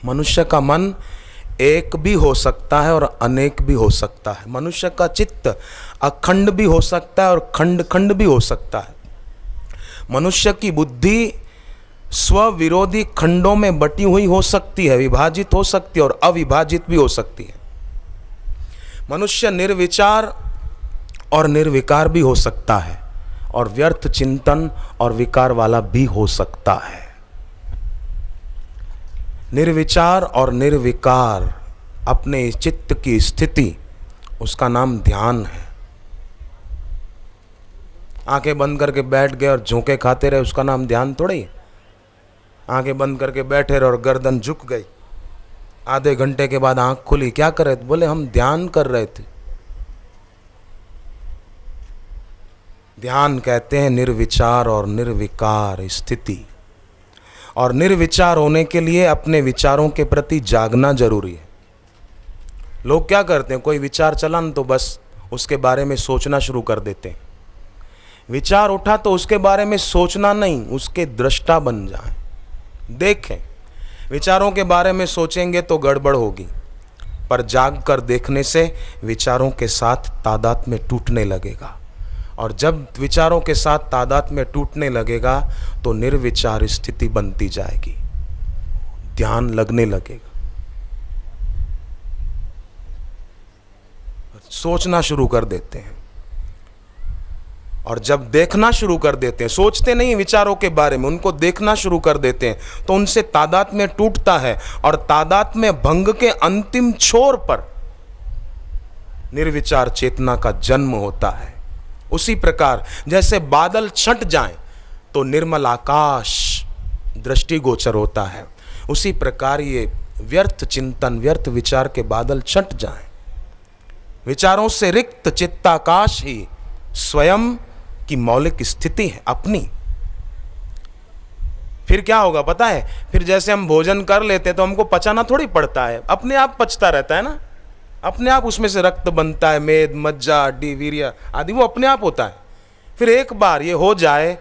मनुष्य का मन एक भी हो सकता है और अनेक भी हो सकता है। मनुष्य का चित्त अखंड भी हो सकता है और खंड खंड भी हो सकता है। मनुष्य की बुद्धि स्वविरोधी खंडों में बटी हुई हो सकती है, विभाजित हो सकती है और अविभाजित भी हो सकती है। मनुष्य निर्विचार और निर्विकार भी हो सकता है और व्यर्थ चिंतन और विकार वाला भी हो सकता है। निर्विचार और निर्विकार अपने चित्त की स्थिति, उसका नाम ध्यान है। आंखें बंद करके बैठ गए और झोंके खाते रहे, उसका नाम ध्यान थोड़ी है। आंखें बंद करके बैठे रहे और गर्दन झुक गई, आधे घंटे के बाद आंख खुली, क्या कर रहे थे? बोले हम ध्यान कर रहे थे। ध्यान कहते हैं निर्विचार और निर्विकार स्थिति। और निर्विचार होने के लिए अपने विचारों के प्रति जागना जरूरी है। लोग क्या करते हैं, कोई विचार चला न तो बस उसके बारे में सोचना शुरू कर देते हैं। विचार उठा तो उसके बारे में सोचना नहीं, उसके दृष्टा बन जाएं, देखें। विचारों के बारे में सोचेंगे तो गड़बड़ होगी, पर जाग कर देखने से विचारों के साथ तादाद में टूटने लगेगा। और जब विचारों के साथ तादाद में टूटने लगेगा तो निर्विचार स्थिति बनती जाएगी, ध्यान लगने लगेगा, सोचना शुरू कर देते हैं। और जब देखना शुरू कर देते हैं, सोचते नहीं विचारों के बारे में, उनको देखना शुरू कर देते हैं, तो उनसे तादाद में टूटता है और तादाद में भंग के अंतिम छोर पर निर्विचार चेतना का जन्म होता है। उसी प्रकार जैसे बादल छंट जाएं तो निर्मल आकाश दृष्टिगोचर होता है, उसी प्रकार ये व्यर्थ चिंतन, व्यर्थ विचार के बादल छंट जाएं। विचारों से रिक्त चित्ताकाश ही स्वयं की मौलिक स्थिति है अपनी। फिर क्या होगा पता है? फिर जैसे हम भोजन कर लेते हैं तो हमको पचाना थोड़ी पड़ता है, अपने आप पचता रहता है ना, अपने आप उसमें से रक्त बनता है, मेद, मज्जा, हड्डी, वीर्य आदि, वो अपने आप होता है। फिर एक बार ये हो जाए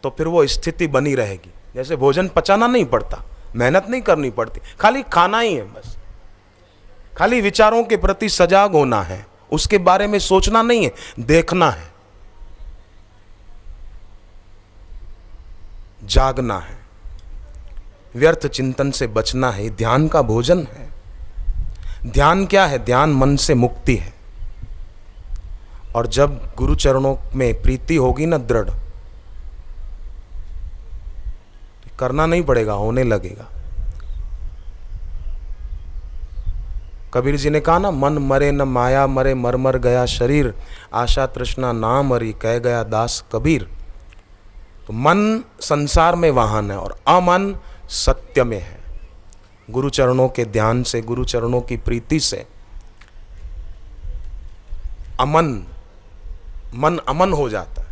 तो फिर वो स्थिति बनी रहेगी। जैसे भोजन पचाना नहीं पड़ता, मेहनत नहीं करनी पड़ती, खाली खाना ही है बस। खाली विचारों के प्रति सजाग होना है, उसके बारे में सोचना नहीं है, देखना है, जागना है, व्यर्थ चिंतन से बचना है। ध्यान का भोजन है। ध्यान क्या है? ध्यान मन से मुक्ति है। और जब गुरु चरणों में प्रीति होगी ना दृढ़, तो करना नहीं पड़ेगा, होने लगेगा। कबीर जी ने कहा ना, मन मरे न माया मरे, मर मर गया शरीर, आशा तृष्णा ना मरी, कह गया दास कबीर। तो मन संसार में वाहन है और अमन सत्य में है। गुरु चरणों के ध्यान से, गुरु चरणों की प्रीति से मन अमन हो जाता है।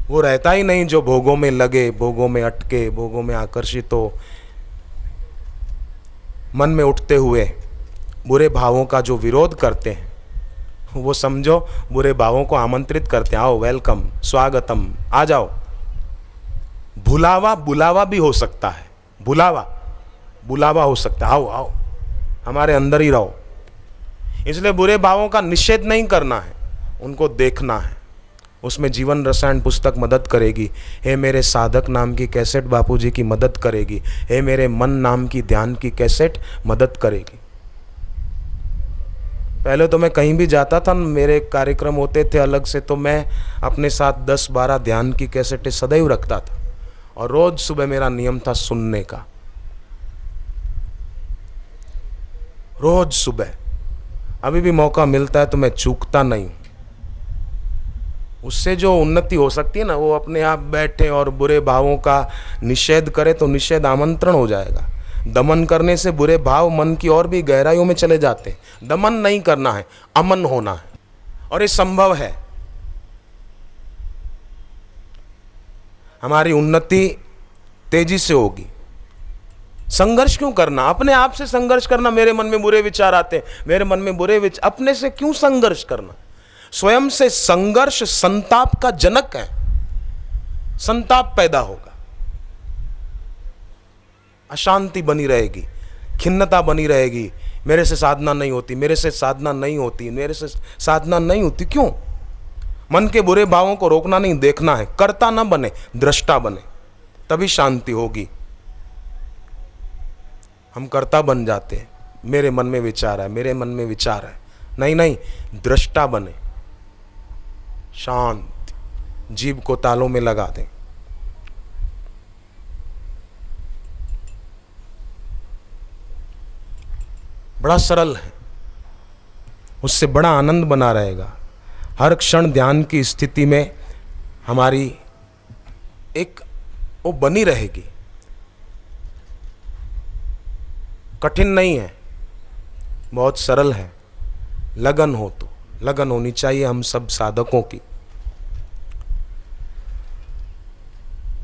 वो रहता ही नहीं जो भोगों में लगे, भोगों में अटके, भोगों में आकर्षित हो। मन में उठते हुए बुरे भावों का जो विरोध करते हैं, वो समझो बुरे भावों को आमंत्रित करते हैं, आओ, वेलकम, स्वागतम, आ जाओ। बुलावा भी हो सकता है, बुलावा हो सकता है, आओ आओ, हमारे अंदर ही रहो। इसलिए बुरे भावों का निषेध नहीं करना है, उनको देखना है। उसमें जीवन रसायन पुस्तक मदद करेगी। हे मेरे साधक नाम की कैसेट बापूजी की मदद करेगी। हे मेरे मन नाम की ध्यान की कैसेट मदद करेगी। पहले तो मैं कहीं भी जाता था, मेरे कार्यक्रम होते थे अलग से, तो मैं अपने साथ 10-12 ध्यान की कैसेटें सदैव रखता था और रोज सुबह मेरा नियम था सुनने का, रोज सुबह। अभी भी मौका मिलता है तो मैं चूकता नहीं। उससे जो उन्नति हो सकती है ना, वो अपने आप बैठे और बुरे भावों का निषेध करे तो निषेध आमंत्रण हो जाएगा। दमन करने से बुरे भाव मन की और भी गहराइयों में चले जाते हैं। दमन नहीं करना है, अमन होना है, और ये संभव है। हमारी उन्नति तेजी से होगी। संघर्ष क्यों करना? अपने आप से संघर्ष करना। मेरे मन में बुरे विचार आते हैं, मेरे मन में बुरे विचार, अपने से क्यों संघर्ष करना? स्वयं से संघर्ष संताप का जनक है, संताप पैदा होगा। अशांति बनी रहेगी, खिन्नता बनी रहेगी। मेरे से साधना नहीं होती, मेरे से साधना नहीं होती, मेरे से साधना नहीं होती। क्यों? मन के बुरे भावों को रोकना नहीं, देखना है। कर्ता ना बने, दृष्टा बने, तभी शांति होगी। हम कर्ता बन जाते हैं, मेरे मन में विचार है, मेरे मन में विचार है। नहीं नहीं, दृष्टा बने, शांत, जीभ को तालों में लगा दें। बड़ा सरल है, उससे बड़ा आनंद बना रहेगा। हर क्षण ध्यान की स्थिति में हमारी एक वो बनी रहेगी। कठिन नहीं है, बहुत सरल है। लगन हो तो लगन होनी चाहिए हम सब साधकों की।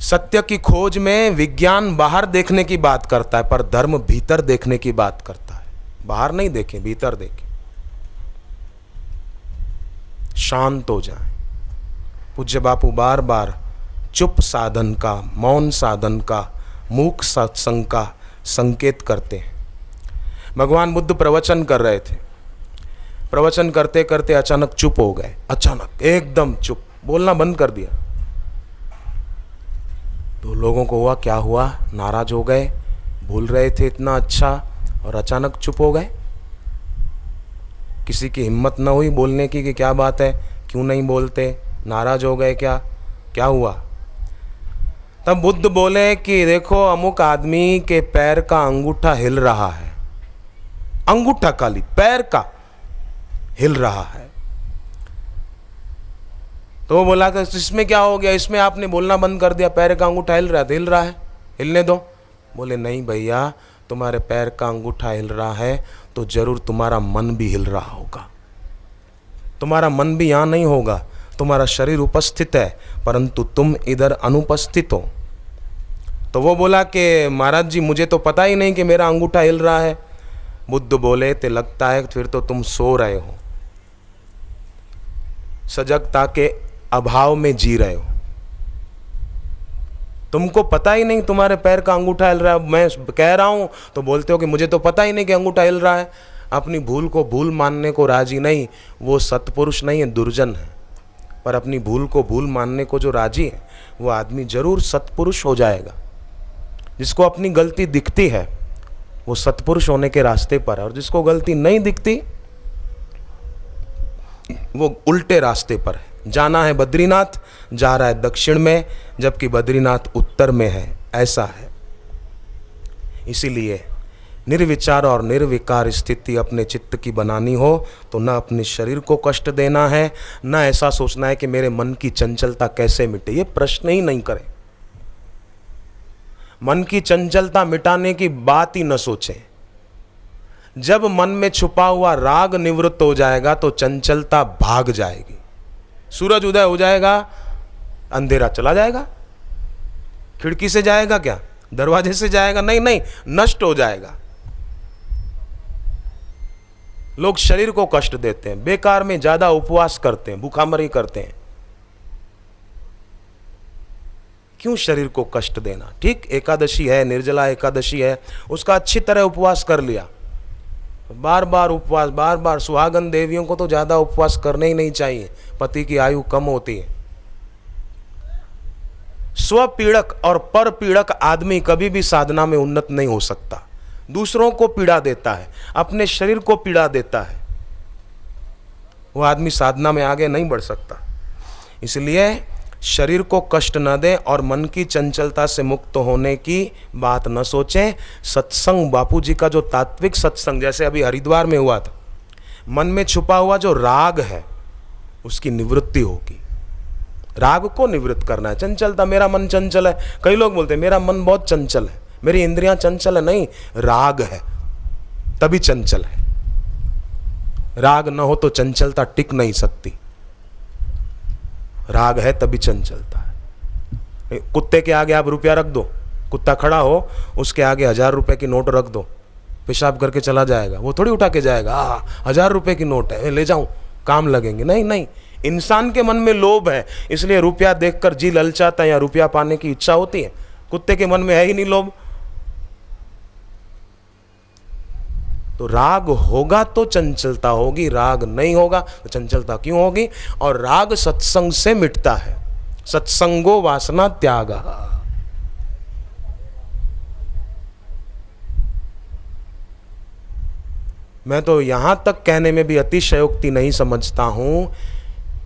सत्य की खोज में विज्ञान बाहर देखने की बात करता है, पर धर्म भीतर देखने की बात करता है। बाहर नहीं देखें, भीतर देखें। शांत हो जाएं। पूज्य बापू बार बार चुप साधन का, मौन साधन का, मूक सत्संग का संकेत करते हैं। भगवान बुद्ध प्रवचन कर रहे थे, प्रवचन करते करते अचानक चुप हो गए। अचानक एकदम चुप, बोलना बंद कर दिया। तो लोगों को हुआ क्या हुआ, नाराज हो गए, बोल रहे थे इतना अच्छा और अचानक चुप हो गए। किसी की हिम्मत न हुई बोलने की कि क्या बात है, क्यों नहीं बोलते, नाराज हो गए क्या, क्या हुआ? तब बुद्ध बोले कि देखो, अमुक आदमी के पैर का अंगूठा हिल रहा है, अंगूठा खाली पैर का हिल रहा है। तो वो बोला कि इसमें क्या हो गया, इसमें आपने बोलना बंद कर दिया, पैर का अंगूठा हिल रहा है तो हिल रहा है, हिलने दो। बोले नहीं भैया, तुम्हारे पैर का अंगूठा हिल रहा है तो जरूर तुम्हारा मन भी हिल रहा होगा। तुम्हारा मन भी यहाँ नहीं होगा, तुम्हारा शरीर उपस्थित है परंतु तुम इधर अनुपस्थित हो। तो वो बोला कि महाराज जी मुझे तो पता ही नहीं कि मेरा अंगूठा हिल रहा है। बुद्ध बोले ते लगता है फिर तो तुम सो रहे हो, सजगता के अभाव में जी रहे हो। तुमको पता ही नहीं तुम्हारे पैर का अंगूठा हिल रहा है। मैं कह रहा हूं तो बोलते हो कि मुझे तो पता ही नहीं कि अंगूठा हिल रहा है। अपनी भूल को भूल मानने को राजी नहीं, वो सत्पुरुष नहीं है, दुर्जन है। पर अपनी भूल को भूल मानने को जो राजी है वो आदमी जरूर सत्पुरुष हो जाएगा। जिसको अपनी गलती दिखती है वो सत्पुरुष होने के रास्ते पर है, और जिसको गलती नहीं दिखती वो उल्टे रास्ते पर है। जाना है बद्रीनाथ, जा रहा है दक्षिण में, जबकि बद्रीनाथ उत्तर में है, ऐसा है। इसीलिए निर्विचार और निर्विकार स्थिति अपने चित्त की बनानी हो तो न अपने शरीर को कष्ट देना है, न ऐसा सोचना है कि मेरे मन की चंचलता कैसे मिटे। ये प्रश्न ही नहीं करें। मन की चंचलता मिटाने की बात ही न सोचें। जब मन में छुपा हुआ राग निवृत्त हो जाएगा तो चंचलता भाग जाएगी। सूरज उदय हो जाएगा, अंधेरा चला जाएगा। खिड़की से जाएगा क्या, दरवाजे से जाएगा? नहीं नहीं, नष्ट हो जाएगा। लोग शरीर को कष्ट देते हैं, बेकार में ज्यादा उपवास करते हैं, भूखामरी करते हैं। क्यों शरीर को कष्ट देना? ठीक, एकादशी है, निर्जला एकादशी है, उसका अच्छी तरह उपवास कर लिया। बार बार उपवास, बार बार। सुहागन देवियों को तो ज्यादा उपवास करने ही नहीं चाहिए, पति की आयु कम होती है। स्वपीड़क और पर पीड़क आदमी कभी भी साधना में उन्नत नहीं हो सकता। दूसरों को पीड़ा देता है, अपने शरीर को पीड़ा देता है, वो आदमी साधना में आगे नहीं बढ़ सकता। इसलिए शरीर को कष्ट न दें और मन की चंचलता से मुक्त होने की बात न सोचें। सत्संग, बापू जी का जो तात्विक सत्संग, जैसे अभी हरिद्वार में हुआ था, मन में छुपा हुआ जो राग है उसकी निवृत्ति होगी। राग को निवृत्त करना है। चंचलता, मेरा मन चंचल है। कई लोग बोलते हैं मेरा मन बहुत चंचल है, मेरी इंद्रियां चंचल है। नहीं, राग है तभी चंचल है। राग न हो तो चंचलता टिक नहीं सकती। राग है तभी चंचलता है। कुत्ते के आगे आप रुपया रख दो, कुत्ता खड़ा हो, उसके आगे 1000 रुपए की नोट रख दो, पेशाब करके चला जाएगा। वो थोड़ी उठा के जाएगा, 1000 रुपए की नोट है, ले जाऊं, काम लगेंगे। नहीं नहीं, इंसान के मन में लोभ है, इसलिए रुपया देखकर जी ललचाता है या रुपया पाने की इच्छा होती है। कुत्ते के मन में है ही नहीं लोभ। तो राग होगा तो चंचलता होगी, राग नहीं होगा तो चंचलता क्यों होगी? और राग सत्संग से मिटता है। सत्संगो वासना त्याग। मैं तो यहां तक कहने में भी अतिशयोक्ति नहीं समझता हूं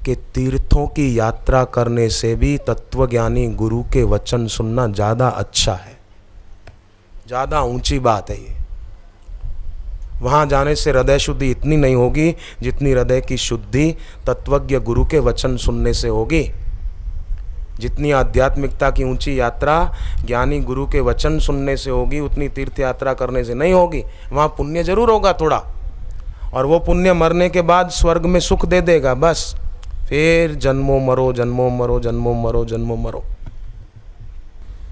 कि तीर्थों की यात्रा करने से भी तत्वज्ञानी गुरु के वचन सुनना ज्यादा अच्छा है, ज्यादा ऊंची बात है ये। वहां जाने से हृदय शुद्धि इतनी नहीं होगी जितनी हृदय की शुद्धि तत्वज्ञ गुरु के वचन सुनने से होगी। जितनी आध्यात्मिकता की ऊंची यात्रा ज्ञानी गुरु के वचन सुनने से होगी, उतनी तीर्थ यात्रा करने से नहीं होगी। वहां पुण्य जरूर होगा थोड़ा, और वो पुण्य मरने के बाद स्वर्ग में सुख दे देगा, बस फिर जन्मों मरो जन्मों मरो जन्मों मरो जन्मों मरो।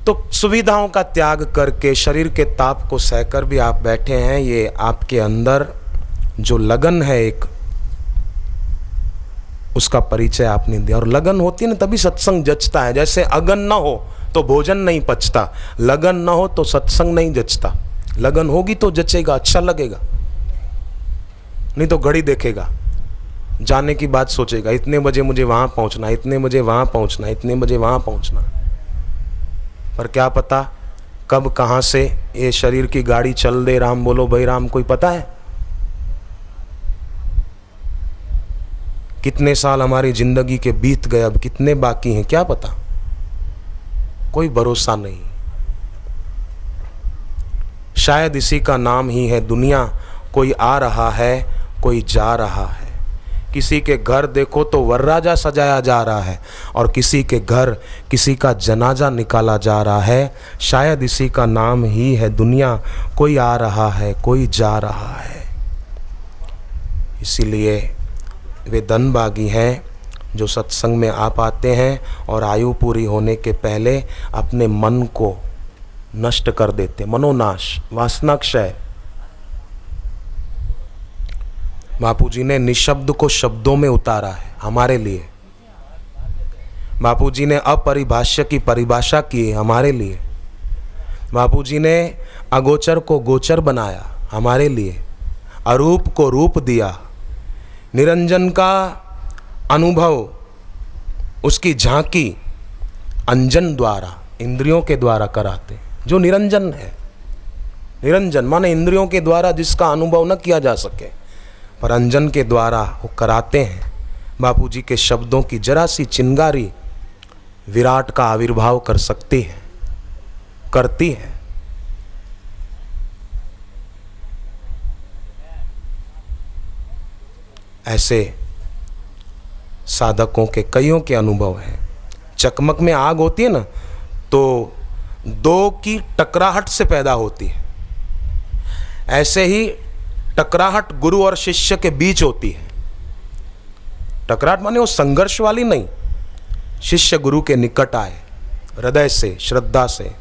तो सुविधाओं का त्याग करके शरीर के ताप को सहकर भी आप बैठे हैं। ये आपके अंदर जो लगन है एक, उसका परिचय आपने दिया। और लगन होती है ना तभी सत्संग जचता है। जैसे अगन ना हो तो भोजन नहीं पचता, लगन ना हो तो सत्संग नहीं जचता। लगन होगी तो जचेगा, अच्छा लगेगा, नहीं तो घड़ी देखेगा, जाने की बात सोचेगा, इतने बजे मुझे वहां पहुंचना, इतने बजे वहां पहुंचना, इतने बजे वहां पहुंचना। पर क्या पता कब कहां से ये शरीर की गाड़ी चल दे। राम बोलो भाई राम, कोई पता है? कितने साल हमारी जिंदगी के बीत गए, अब कितने बाकी हैं क्या पता, कोई भरोसा नहीं। शायद इसी का नाम ही है दुनिया। कोई आ रहा है, कोई जा रहा है। किसी के घर देखो तो वरराजा सजाया जा रहा है, और किसी के घर किसी का जनाजा निकाला जा रहा है। शायद इसी का नाम ही है दुनिया। कोई आ रहा है, कोई जा रहा है। इसीलिए वे धनभागी हैं जो सत्संग में आ पाते हैं और आयु पूरी होने के पहले अपने मन को नष्ट कर देते। मनोनाश, वासनाक्षय। बापूजी ने निशब्द को शब्दों में उतारा है हमारे लिए। बापूजी ने अपरिभाष्य की परिभाषा की है हमारे लिए। बापूजी ने अगोचर को गोचर बनाया हमारे लिए, अरूप को रूप दिया। निरंजन का अनुभव, उसकी झांकी अंजन द्वारा, इंद्रियों के द्वारा कराते। जो निरंजन है, निरंजन माने इंद्रियों के द्वारा जिसका अनुभव न किया जा सके, पर अंजन के द्वारा वो कराते हैं। बापूजी के शब्दों की जरा सी चिंगारी विराट का आविर्भाव कर सकती है, करती है। ऐसे साधकों के कईयों के अनुभव हैं। चकमक में आग होती है ना, तो दो की टकराहट से पैदा होती है। ऐसे ही टकराहट गुरु और शिष्य के बीच होती है। टकराहट माने वो संघर्ष वाली नहीं। शिष्य गुरु के निकट आए, हृदय से, श्रद्धा से,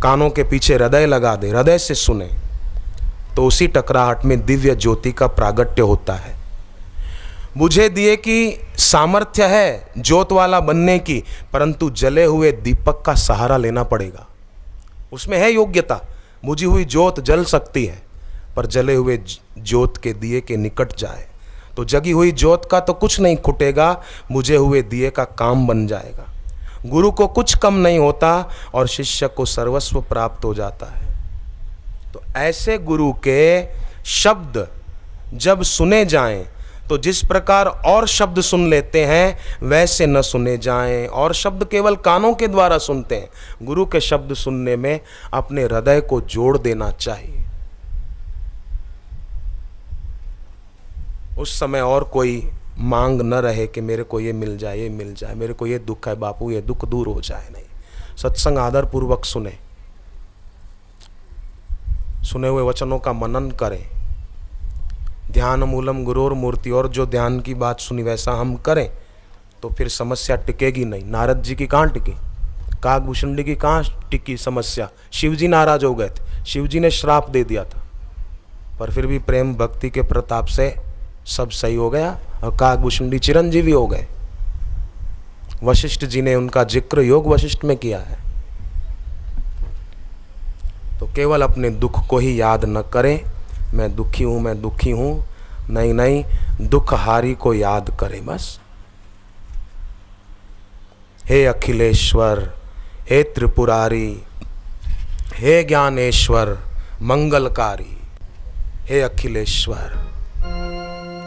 कानों के पीछे हृदय लगा दे, हृदय से सुने, तो उसी टकराहट में दिव्य ज्योति का प्रागट्य होता है। बुझे दिए की सामर्थ्य है ज्योत वाला बनने की, परंतु जले हुए दीपक का सहारा लेना पड़ेगा। उसमें है योग्यता। बुझी हुई ज्योत जल सकती है, पर जले हुए ज्योत के दिए के निकट जाए तो जगी हुई ज्योत का तो कुछ नहीं खुटेगा, बुझे हुए दिए का काम बन जाएगा। गुरु को कुछ कम नहीं होता और शिष्य को सर्वस्व प्राप्त हो जाता है। तो ऐसे गुरु के शब्द जब सुने जाएं तो जिस प्रकार और शब्द सुन लेते हैं वैसे न सुने जाएं। और शब्द केवल कानों के द्वारा सुनते हैं। गुरु के शब्द सुनने में अपने हृदय को जोड़ देना चाहिए। उस समय और कोई मांग न रहे कि मेरे को ये मिल जाए, ये मिल जाए, मेरे को ये दुख है बापू, ये दुख दूर हो जाए। नहीं, सत्संग आदर पूर्वक सुने, सुने हुए वचनों का मनन करें। ध्यान मूलम गुरोर मूर्ति, और जो ध्यान की बात सुनी वैसा हम करें तो फिर समस्या टिकेगी नहीं। नारद जी की कहाँ टिकी, काकभूषुंडी की कहाँ टिकी समस्या। शिव जी नाराज हो गए थे, शिव जी ने श्राप दे दिया था, पर फिर भी प्रेम भक्ति के प्रताप से सब सही हो गया और काकभूषुंडी चिरंजीवी हो गए। वशिष्ठ जी ने उनका जिक्र योग वशिष्ठ में किया है। तो केवल अपने दुख को ही याद न करें, मैं दुखी हूँ, मैं दुखी हूँ। नहीं नहीं, दुखहारी को याद करें बस। हे अखिलेश्वर, हे त्रिपुरारी, हे ज्ञानेश्वर मंगलकारी, हे अखिलेश्वर,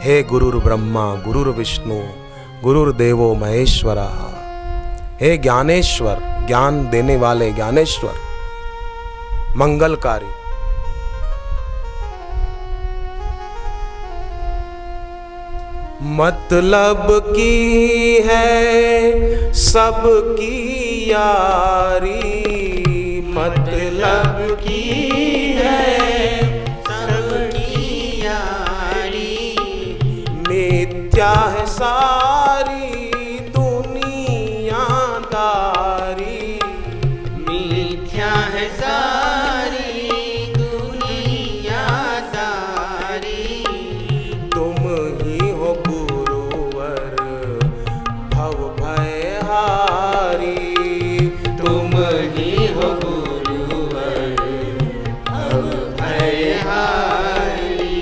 हे गुरुर्ब्रह्मा गुरुर्विष्णु गुरुर्देवो महेश्वरा, हे ज्ञानेश्वर, ज्ञान देने वाले ज्ञानेश्वर मंगलकारी। मतलब की है सबकी यारी, मतलब की है सबकी यारी, मिथ्या है सारी दुनियादारी, मिथ्या है सारी दुनियादारी, तुम ही हो गुरुवर भव भयहारी, तुम ही हो गुरुवर भव भयहारी।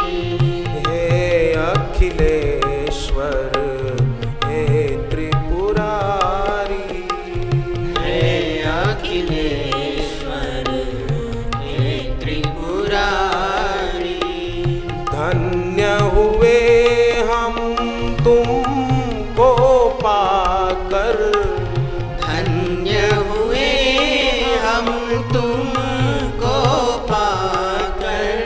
हे अखिलेश्वर, हे त्रिपुरारी, हे अखिलेश्वर, हे त्रिपुरारी, धन्य हुए हम तुमको पाकर, धन्य हुए हम तुमको पाकर,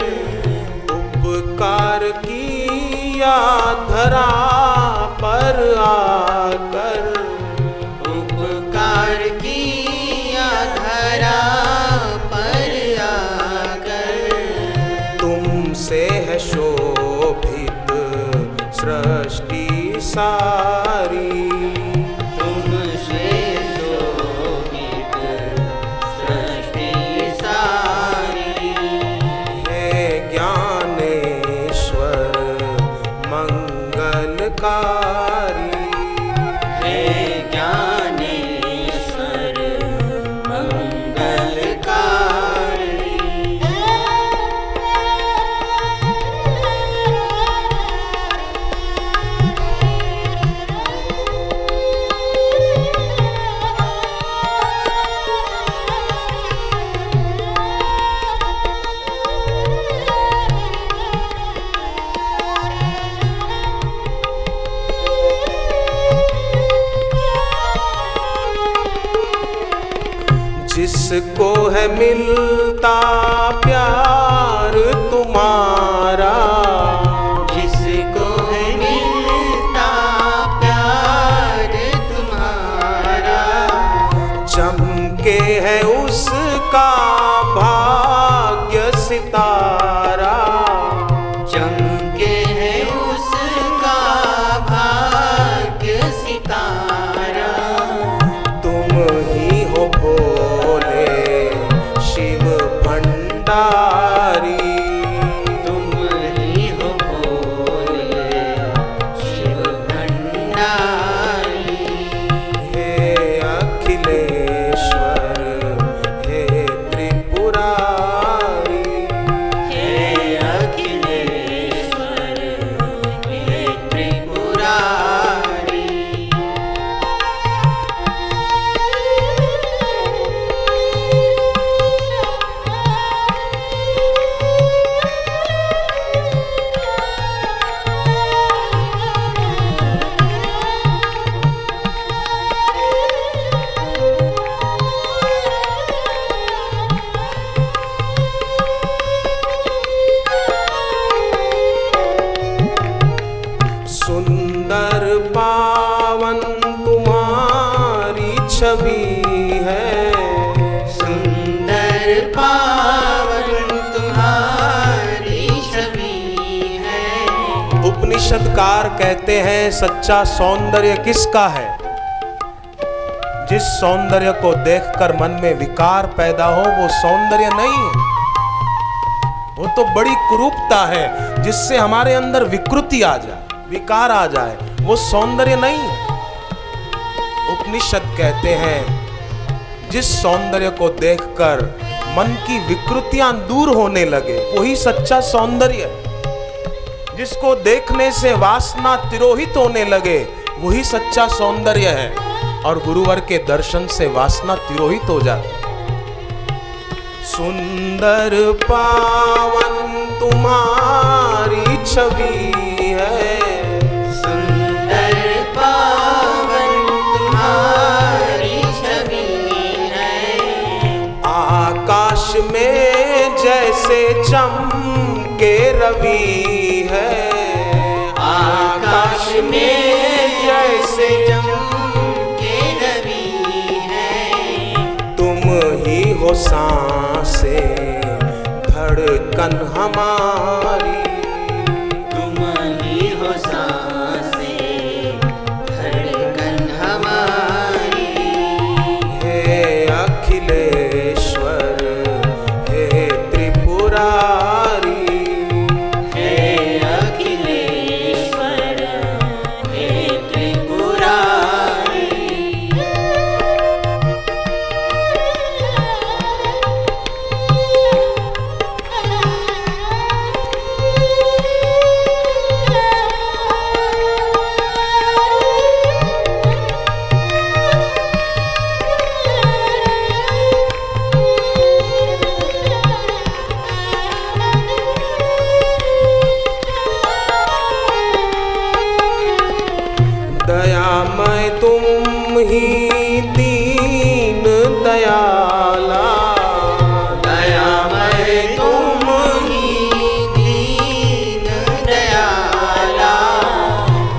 उपकार किया धरा पर आकर, उपकार किया धरा पर आकर, तुमसे है शोभित सृष्टि सारी, तुमसे शोभित सृष्टि सारी, हे ज्ञानेश्वर मंगलकारी, हे ज्ञानेश्वर मंगलकारी। जिसको है मिलता प्यार तुम्हारा, जिसको है मिलता प्यार तुम्हारा, चमके है उसका भाग्य सितारा, चमके है उसका भाग्य सितारा, तुम ही हो भोले शिव भंडारी, तुम ही हो भोले शिव भंडारी, हे अखिलेश्वर, हे त्रिपुरारी, हे अखिलेश्वर, हे त्रिपुरारी, सुंदर पावन तुम्हारी छवि है, सुंदर पावन तुम्हारी छवि है। उपनिषदकार कहते हैं सच्चा सौंदर्य किसका है? जिस सौंदर्य को देखकर मन में विकार पैदा हो वो सौंदर्य नहीं है, वो तो बड़ी कुरूपता है जिससे हमारे अंदर विकृति आ जाए, विकार आ जाए, वो सौंदर्य नहीं है। उपनिषद कहते हैं जिस सौंदर्य को देखकर मन की विकृतियां दूर होने लगे, वही सच्चा सौंदर्य है। जिसको देखने से वासना तिरोहित होने लगे, वही सच्चा सौंदर्य है। और गुरुवर के दर्शन से वासना तिरोहित हो जाती है। सुंदर पावन तुम्हारी छवि है, सुंदर पावन तुम्हारी छवि है। आकाश में जैसे चमके रवि है, आकाश में जैसे चमके रवि है। तुम ही हो सांसे धड़कन हमारी, तुम ही हो सांसें धड़कन हमारी। हे अखिलेश्वर हे त्रिपुरारी, हे अखिलेश्वर हे त्रिपुरारी। दयामय तुम ही दीन दयाला, दयामय तुम ही दीन दयाला।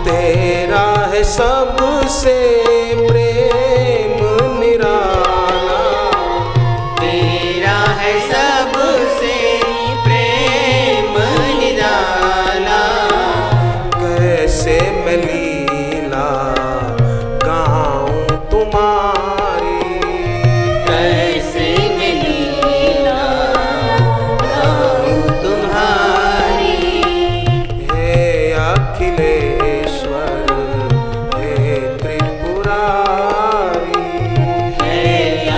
तेरा है सबसे प्रेम निराला। तेरा है सबसे प्रेम निराला। कैसे मैं लीला गाऊं तुम्हारी, कैसे मैं लीला गाऊं तुम्हारी। हे अखिलेश्वर हे त्रिपुरारी, हे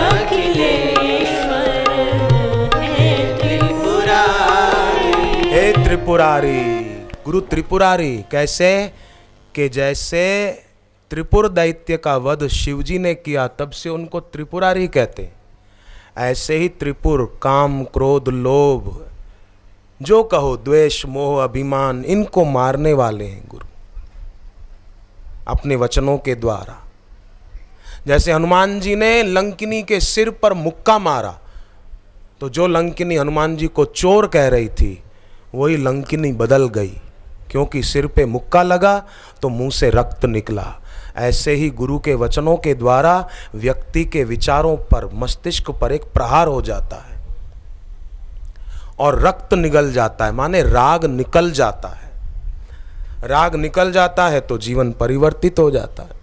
अखिलेश्वर हे त्रिपुरारी। हे त्रिपुरारी। गुरु त्रिपुरारी कैसे कि जैसे त्रिपुर दैत्य का वध शिवजी ने किया, तब से उनको त्रिपुरारी कहते। ऐसे ही त्रिपुर काम क्रोध लोभ, जो कहो द्वेष मोह अभिमान, इनको मारने वाले हैं गुरु अपने वचनों के द्वारा। जैसे हनुमान जी ने लंकिनी के सिर पर मुक्का मारा, तो जो लंकिनी हनुमान जी को चोर कह रही थी, वही लंकिनी बदल गई, क्योंकि सिर पे मुक्का लगा तो मुंह से रक्त निकला। ऐसे ही गुरु के वचनों के द्वारा व्यक्ति के विचारों पर, मस्तिष्क पर एक प्रहार हो जाता है और रक्त निकल जाता है, माने राग निकल जाता है। राग निकल जाता है तो जीवन परिवर्तित हो जाता है।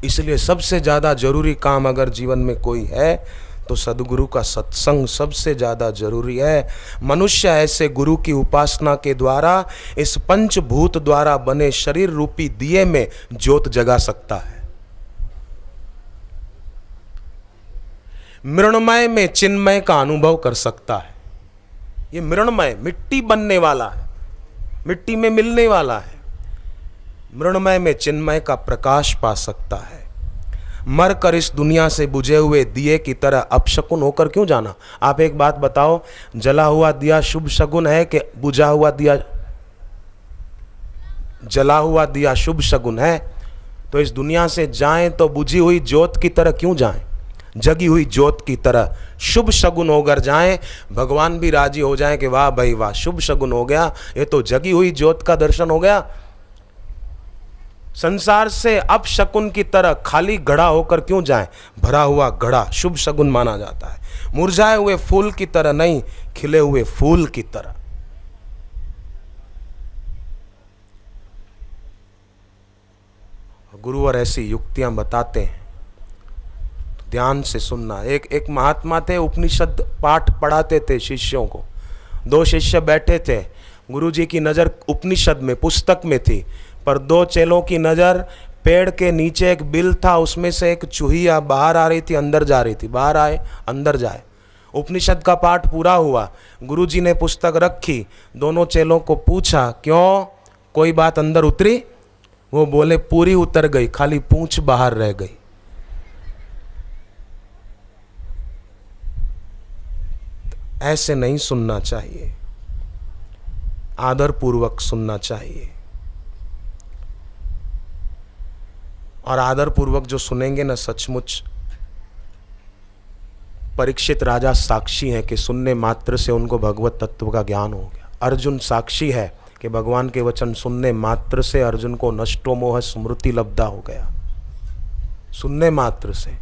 इसलिए सबसे ज़्यादा जरूरी काम अगर जीवन में कोई है तो सद्गुरु का सत्संग सबसे ज़्यादा जरूरी है। मनुष्य ऐसे गुरु की उपासना के द्वारा इस पंचभूत द्वारा बने शरीर रूपी दिए में ज्योत जगा सकता है। मृण्मय में चिन्मय का अनुभव कर सकता है। ये मृण्मय मिट्टी बनने वाला है, मिट्टी में मिलने वाला है। मृण्मय में चिन्मय का प्रकाश पा सकता है। मर कर इस दुनिया से बुझे हुए दिए की तरह अपशकुन होकर क्यों जाना? आप एक बात बताओ, जला हुआ दिया शुभ शगुन है कि बुझा हुआ दिया? जला हुआ दिया शुभ शगुन है। तो इस दुनिया से जाएं तो बुझी हुई ज्योत की तरह क्यों जाएं? जगी हुई ज्योत की तरह शुभ शगुन होकर जाएं। भगवान भी राजी हो जाएं कि वाह भाई वाह, शुभ शगुन हो गया, ये तो जगी हुई ज्योत का दर्शन हो गया। संसार से अपशकुन की तरह खाली घड़ा होकर क्यों जाएं? भरा हुआ घड़ा शुभ शगुन माना जाता है। मुरझाए हुए फूल की तरह नहीं, खिले हुए फूल की तरह। गुरुवर ऐसी युक्तियां बताते हैं, ध्यान से सुनना। एक महात्मा थे, उपनिषद पाठ पढ़ाते थे शिष्यों को। 2 शिष्य बैठे थे, गुरुजी की नज़र उपनिषद में पुस्तक में थी, पर 2 चेलों की नज़र पेड़ के नीचे एक बिल था, उसमें से एक चूहिया बाहर आ रही थी, अंदर जा रही थी, बाहर आए अंदर जाए। उपनिषद का पाठ पूरा हुआ, गुरुजी ने पुस्तक रखी, दोनों चेलों को पूछा क्यों, कोई बात अंदर उतरी? वो बोले पूरी उतर गई, खाली पूंछ बाहर रह गई। ऐसे नहीं सुनना चाहिए, आदर पूर्वक सुनना चाहिए। और आदर पूर्वक जो सुनेंगे ना, सचमुच परीक्षित राजा साक्षी हैं कि सुनने मात्र से उनको भगवत तत्व का ज्ञान हो गया। अर्जुन साक्षी है कि भगवान के वचन सुनने मात्र से अर्जुन को नष्टो मोह स्मृति लब्धा हो गया, सुनने मात्र से।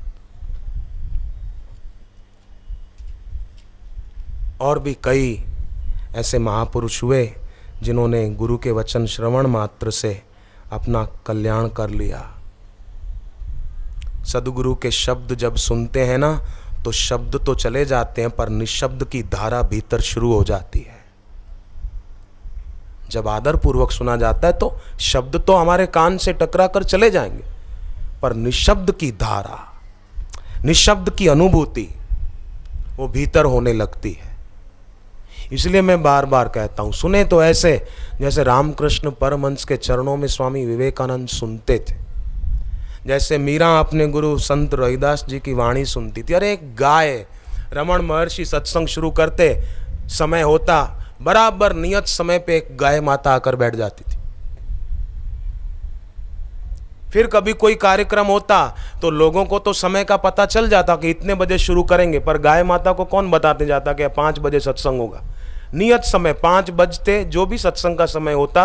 और भी कई ऐसे महापुरुष हुए जिन्होंने गुरु के वचन श्रवण मात्र से अपना कल्याण कर लिया। सद्गुरु के शब्द जब सुनते हैं ना, तो शब्द तो चले जाते हैं पर निशब्द की धारा भीतर शुरू हो जाती है। जब आदर पूर्वक सुना जाता है तो शब्द तो हमारे कान से टकरा कर चले जाएंगे, पर निशब्द की धारा, निशब्द की अनुभूति वो भीतर होने लगती है। इसलिए मैं बार बार कहता हूं, सुने तो ऐसे जैसे रामकृष्ण परमहंस के चरणों में स्वामी विवेकानंद सुनते थे, जैसे मीरा अपने गुरु संत रविदास जी की वाणी सुनती थी। अरे एक गाय, रमण महर्षि सत्संग शुरू करते, समय होता, बराबर नियत समय पे एक गाय माता आकर बैठ जाती थी। फिर कभी कोई कार्यक्रम होता तो लोगों को तो समय का पता चल जाता कि इतने बजे शुरू करेंगे, पर गाय माता को कौन बताते जाता कि 5 बजे सत्संग होगा। नियत समय 5 बजते जो भी सत्संग का समय होता,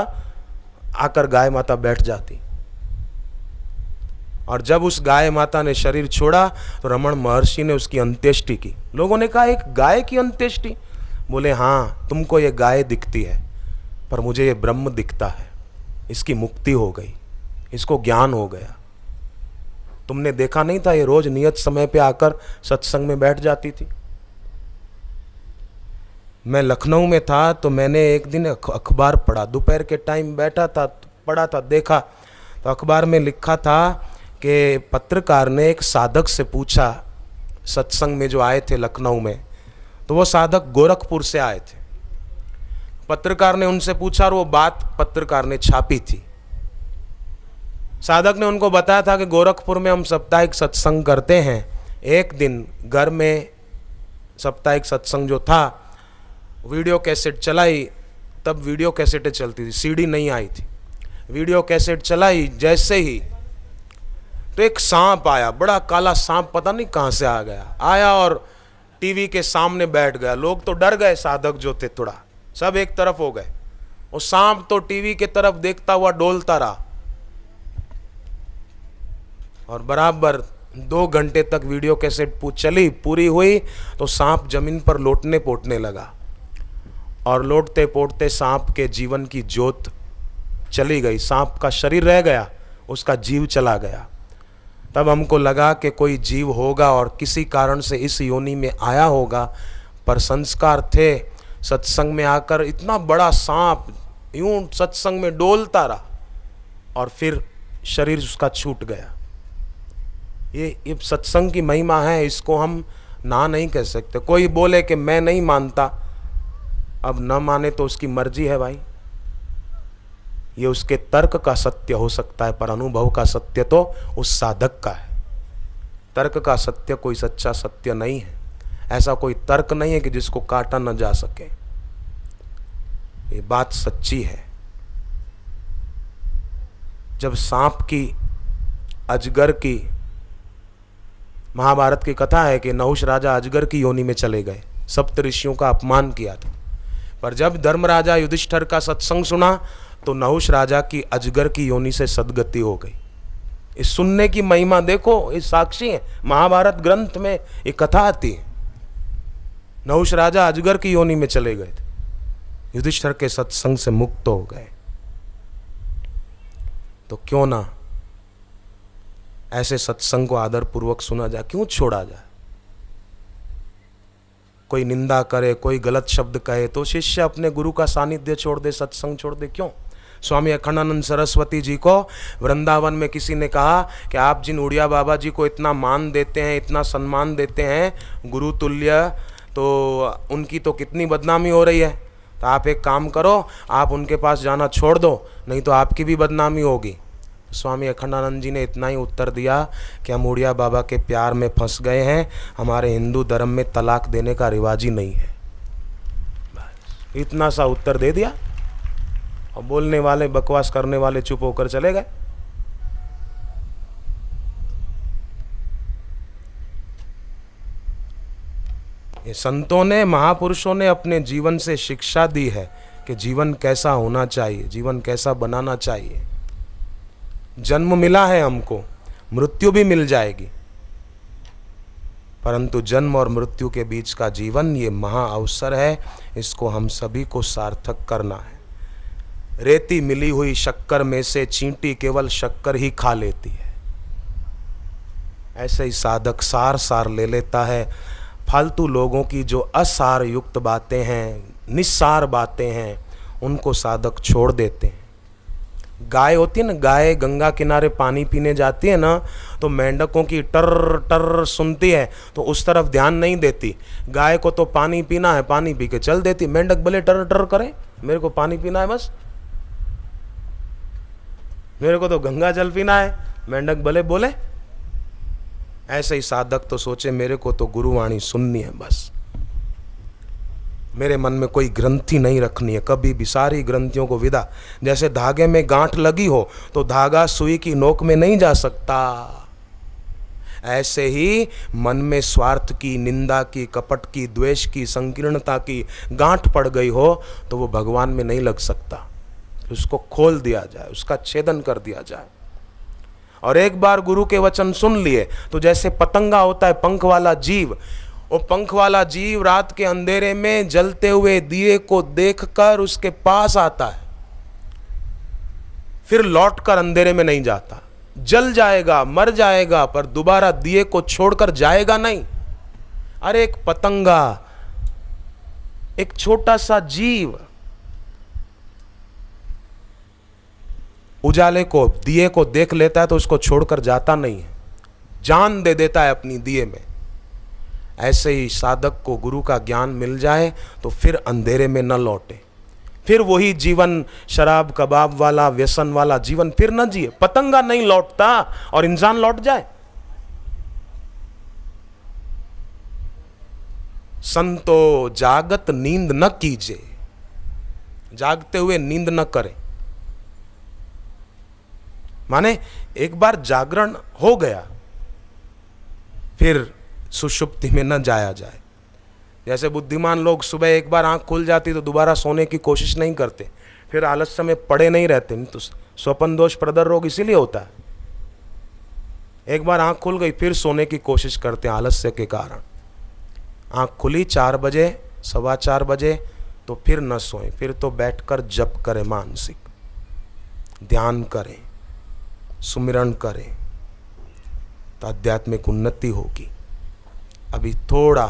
आकर गाय माता बैठ जाती। और जब उस गाय माता ने शरीर छोड़ा तो रमण महर्षि ने उसकी अंत्येष्टि की। लोगों ने कहा एक गाय की अंत्येष्टि? बोले हाँ, तुमको ये गाय दिखती है पर मुझे ये ब्रह्म दिखता है, इसकी मुक्ति हो गई, इसको ज्ञान हो गया। तुमने देखा नहीं था ये रोज नियत समय पे आकर सत्संग में बैठ जाती थी। मैं लखनऊ में था तो मैंने एक दिन अखबार पढ़ा, दोपहर के टाइम बैठा था, पढ़ा था, देखा तो अखबार में लिखा था कि पत्रकार ने एक साधक से पूछा, सत्संग में जो आए थे लखनऊ में, तो वो साधक गोरखपुर से आए थे। पत्रकार ने उनसे पूछा और वो बात पत्रकार ने छापी थी। साधक ने उनको बताया था कि गोरखपुर में हम साप्ताहिक सत्संग करते हैं। एक दिन घर में साप्ताहिक सत्संग जो था, वीडियो कैसेट चलाई, तब वीडियो कैसेटें चलती थी, सीडी नहीं आई थी। वीडियो कैसेट चलाई जैसे ही तो एक सांप आया, बड़ा काला सांप, पता नहीं कहाँ से आ गया, आया और टीवी के सामने बैठ गया। लोग तो डर गए, साधक जो थे थोड़ा, सब एक तरफ हो गए। वो सांप तो टीवी के तरफ देखता हुआ डोलता रहा और बराबर 2 घंटे तक वीडियो कैसेट चली, पूरी हुई तो सांप जमीन पर लोटने पोटने लगा और लोटते पोटते सांप के जीवन की ज्योत चली गई। सांप का शरीर रह गया, उसका जीव चला गया। तब हमको लगा कि कोई जीव होगा और किसी कारण से इस योनि में आया होगा, पर संस्कार थे। सत्संग में आकर इतना बड़ा सांप यूं सत्संग में डोलता रहा और फिर शरीर उसका छूट गया। ये सत्संग की महिमा है, इसको हम ना नहीं कह सकते। कोई बोले कि मैं नहीं मानता, अब न माने तो उसकी मर्जी है भाई, ये उसके तर्क का सत्य हो सकता है, पर अनुभव का सत्य तो उस साधक का है। तर्क का सत्य कोई सच्चा सत्य नहीं है। ऐसा कोई तर्क नहीं है कि जिसको काटा न जा सके। ये बात सच्ची है। जब सांप की, अजगर की, महाभारत की कथा है कि नहुष राजा अजगर की योनि में चले गए, सप्त ऋषियों का अपमान किया था। पर जब धर्मराजा युधिष्ठिर का सत्संग सुना तो नहुष राजा की अजगर की योनि से सद्गति हो गई। इस सुनने की महिमा देखो, इस साक्षी है, महाभारत ग्रंथ में एक कथा आती है। नहुष राजा अजगर की योनि में चले गए थे, युधिष्ठिर के सत्संग से मुक्त हो गए। तो क्यों ना ऐसे सत्संग को आदर पूर्वक सुना जाए, क्यों छोड़ा जाए। कोई निंदा करे, कोई गलत शब्द कहे तो शिष्य अपने गुरु का सानिध्य छोड़ दे, सत्संग छोड़ दे, क्यों। स्वामी अखंडानंद सरस्वती जी को वृंदावन में किसी ने कहा कि आप जिन उड़िया बाबा जी को इतना मान देते हैं, इतना सम्मान देते हैं, गुरु तुल्य, तो उनकी तो कितनी बदनामी हो रही है। तो आप एक काम करो, आप उनके पास जाना छोड़ दो, नहीं तो आपकी भी बदनामी होगी। स्वामी अखंडानंद जी ने इतना ही उत्तर दिया कि हम उड़िया बाबा के प्यार में फंस गए हैं, हमारे हिंदू धर्म में तलाक देने का रिवाज ही नहीं है। बस इतना सा उत्तर दे दिया और बोलने वाले, बकवास करने वाले चुप होकर चले गए। ये संतों ने, महापुरुषों ने अपने जीवन से शिक्षा दी है कि जीवन कैसा होना चाहिए, जीवन कैसा बनाना चाहिए। जन्म मिला है हमको, मृत्यु भी मिल जाएगी, परंतु जन्म और मृत्यु के बीच का जीवन ये महा अवसर है, इसको हम सभी को सार्थक करना है। रेती मिली हुई शक्कर में से चींटी केवल शक्कर ही खा लेती है। ऐसे ही साधक सार सार ले लेता है। फालतू लोगों की जो असार युक्त बातें हैं, निस्सार बातें हैं, उनको साधक छोड़ देते हैं। गाय होती है ना, गाय गंगा किनारे पानी पीने जाती है ना, तो मेंढकों की टर टर सुनती है तो उस तरफ ध्यान नहीं देती। गाय को तो पानी पीना है, पानी पी के चल देती। मेंढक भले टर टर करे, मेरे को पानी पीना है बस, मेरे को तो गंगा जल पीना है, मेंढक भले बोले। ऐसे ही साधक तो सोचे मेरे को तो गुरुवाणी सुननी है बस, मेरे मन में कोई ग्रंथि नहीं रखनी है, कभी भी सारी ग्रंथियों को विदा। जैसे धागे में गांठ लगी हो तो धागा सुई की नोक में नहीं जा सकता, ऐसे ही मन में स्वार्थ की, निंदा की, कपट की, द्वेष की, संकीर्णता की गांठ पड़ गई हो तो वो भगवान में नहीं लग सकता। उसको खोल दिया जाए, उसका छेदन कर दिया जाए। और एक बार गुरु के वचन सुन लिए तो जैसे पतंगा होता है, पंख वाला जीव, वो पंख वाला जीव रात के अंधेरे में जलते हुए दिए को देखकर उसके पास आता है, फिर लौटकर अंधेरे में नहीं जाता। जल जाएगा, मर जाएगा, पर दोबारा दिए को छोड़कर जाएगा नहीं। अरे एक पतंगा, एक छोटा सा जीव उजाले को, दिए को देख लेता है तो उसको छोड़कर जाता नहीं है, जान दे देता है अपनी दिए में। ऐसे ही साधक को गुरु का ज्ञान मिल जाए तो फिर अंधेरे में न लौटे, फिर वही जीवन शराब कबाब वाला, व्यसन वाला जीवन फिर न जिए। पतंगा नहीं लौटता और इंसान लौट जाए। संतो जागत नींद न कीजिए, जागते हुए नींद न करें। माने एक बार जागरण हो गया फिर सुषुप्ति में न जाया जाए। जैसे बुद्धिमान लोग सुबह एक बार आंख खुल जाती तो दोबारा सोने की कोशिश नहीं करते, फिर आलस्य में पड़े नहीं रहते। नहीं तो स्वप्न दोष प्रदर रोग इसीलिए होता है, एक बार आंख खुल गई फिर सोने की कोशिश करते हैं आलस्य के कारण। आंख खुली 4 बजे, 4:15 बजे तो फिर न सोएं, फिर तो बैठकर जप करें, मानसिक ध्यान करें, सुमिरन करें, तो आध्यात्मिक उन्नति होगी। अभी थोड़ा